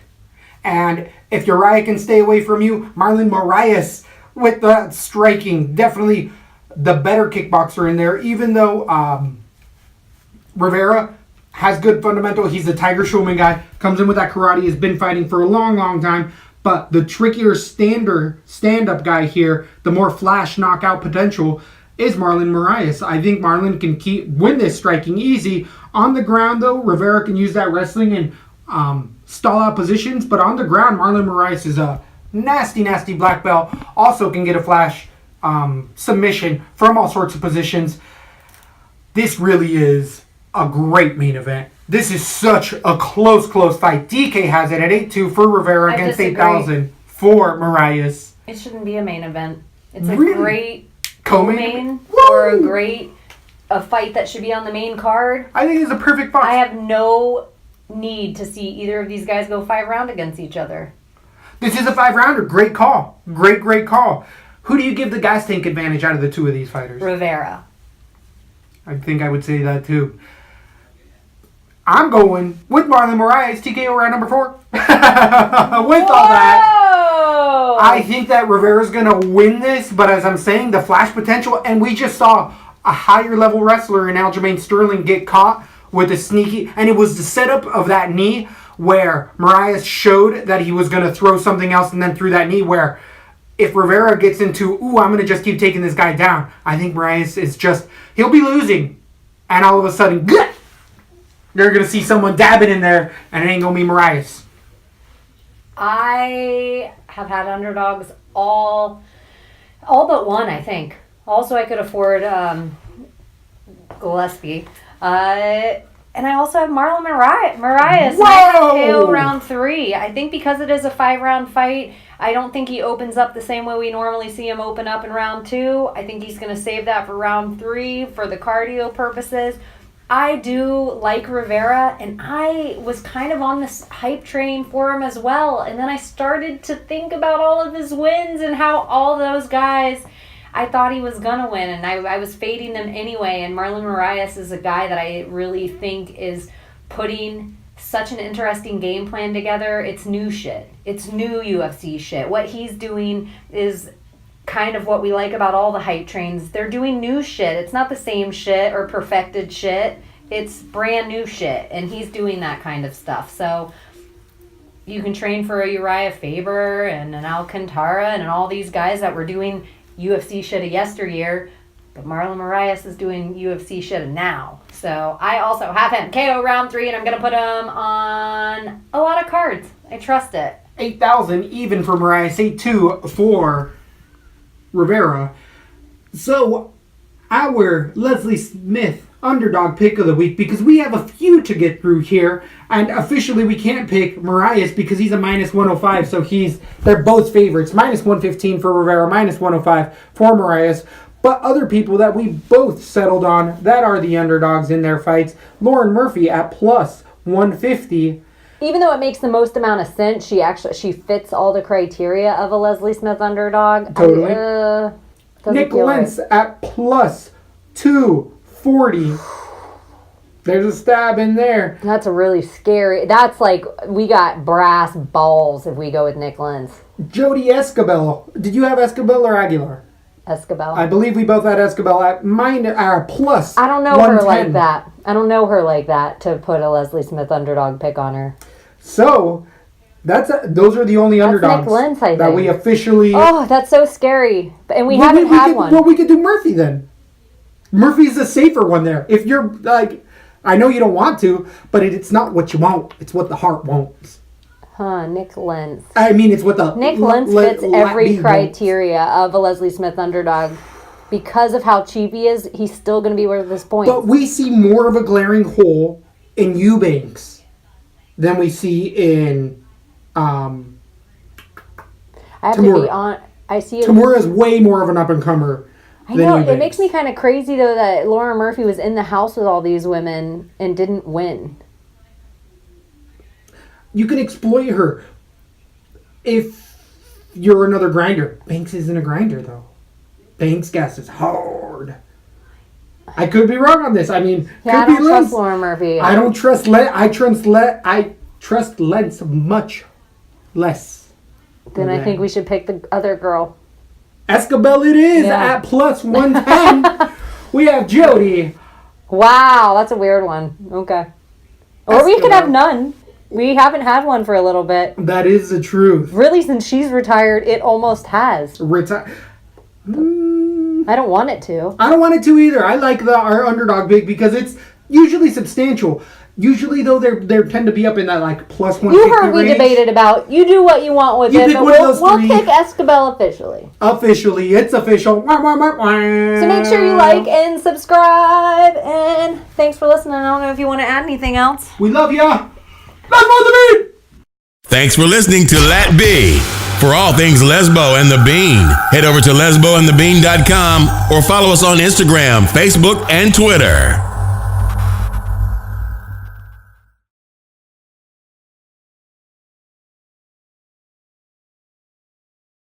And if Uriah can stay away from you, Marlon Moraes with the striking, definitely the better kickboxer in there, even though Rivera has good fundamental. He's a Tiger Schulman guy. Comes in with that karate. Has been fighting for a long, long time. But the trickier stand-up guy here, the more flash knockout potential, is Marlon Moraes. I think Marlon can win this striking easy. On the ground, though, Rivera can use that wrestling and stall out positions. But on the ground, Marlon Moraes is a nasty, nasty black belt. Also can get a flash submission from all sorts of positions. This really is a great main event. This is such a close fight. DK has it at 8-2 for Rivera against 8,000 for Moraes. It shouldn't be a main event. It's Really? a great Co-main? or a fight that should be on the main card. I think it's a perfect fight. I have no need to see either of these guys go 5 rounds against each other. This is a 5-rounder. Great call. Great call. Who do you give the gas tank advantage out of the two of these fighters? Rivera. I think I would say that too. I'm going with Marlon Moraes, TKO round number 4. With all that, I think that Rivera's going to win this, but as I'm saying, the flash potential, and we just saw a higher level wrestler in Aljamain Sterling get caught with a sneaky, and it was the setup of that knee where Moraes showed that he was going to throw something else and then threw that knee where if Rivera gets into, I'm going to just keep taking this guy down, I think Moraes is he'll be losing, and all of a sudden, you're going to see someone dabbing in there, and it ain't going to be Moraes. I have had underdogs all but one, I think. Also, I could afford Gillespie. And I also have Marlon Moraes. Whoa! KO round 3. I think because it is a 5-round fight, I don't think he opens up the same way we normally see him open up in round 2. I think he's going to save that for round 3 for the cardio purposes. I do like Rivera, and I was kind of on this hype train for him as well. And then I started to think about all of his wins and how all those guys, I thought he was going to win, and I was fading them anyway. And Marlon Moraes is a guy that I really think is putting such an interesting game plan together. It's new shit. It's new UFC shit. What he's doing is kind of what we like about all the hype trains. They're doing new shit. It's not the same shit or perfected shit. It's brand new shit, and he's doing that kind of stuff. So you can train for a Uriah Faber and an Alcantara and all these guys that were doing UFC shit of yesteryear, but Marlon Moraes is doing UFC shit of now. So I also have him KO round 3, and I'm going to put him on a lot of cards. I trust it. 8,000 even for Moraes, 8-2 for Rivera. So our Leslie Smith underdog pick of the week, because we have a few to get through here, and officially we can't pick Moraes because he's a minus 105, so they're both favorites. Minus 115 for Rivera, minus 105 for Moraes. But other people that we both settled on that are the underdogs in their fights, Lauren Murphy at plus 150. Even though it makes the most amount of sense, she fits all the criteria of a Leslie Smith underdog. Totally. Nick Lentz at plus 240. There's a stab in there. That's a really scary. That's like we got brass balls if we go with Nick Lentz. Jody Escobar. Did you have Escobar or Aguilar? Escobar. I believe we both had Escobar at plus. I don't know 110. her like that. I don't know her like that to put a Leslie Smith underdog pick on her. So those are the only underdogs Nick Lentz, I think. that we officially. Oh, that's so scary. And we haven't had one. Well, we could do Murphy then. Murphy's the safer one there. If you're like, I know you don't want to, but it's not what you want. It's what the heart wants. Huh, Nick Lentz. I mean, it's what the... Nick Lentz fits every criteria of a Leslie Smith underdog. Because of how cheap he is, he's still going to be worth this point. But we see more of a glaring hole in Eubanks than we see in I have Tamura. to be on. I see it. Tamura is way more of an up-and-comer. I know. It makes me kind of crazy, though, that Laura Murphy was in the house with all these women and didn't win. You can exploit her if you're another grinder. Banks isn't a grinder, though. Banks gas is hard. I could be wrong on this. I mean, Yeah, I could don't be trust Lentz. Laura Murphy. I don't trust I trust Lentz much less. Then I think we should pick the other girl. Escabel it is Yeah. at plus 110. We have Jody. Wow, that's a weird one. Okay. Or we could have none. We haven't had one for a little bit. That is the truth. Really, since she's retired, it almost has. I don't want it to. I don't want it to either. I like our underdog big because it's usually substantial. Usually, though, they tend to be up in that like plus 150 You heard we range. debated about, you do what you want with You it, pick but one of we'll those three. pick Escabel officially. Officially, it's official. So make sure you like and subscribe, and thanks for listening. I don't know if you want to add anything else. We love ya. Lesbo and The Bean. Thanks for listening to LaTB. For all things Lesbo and The Bean, head over to lesboandthebean.com or follow us on Instagram, Facebook, and Twitter.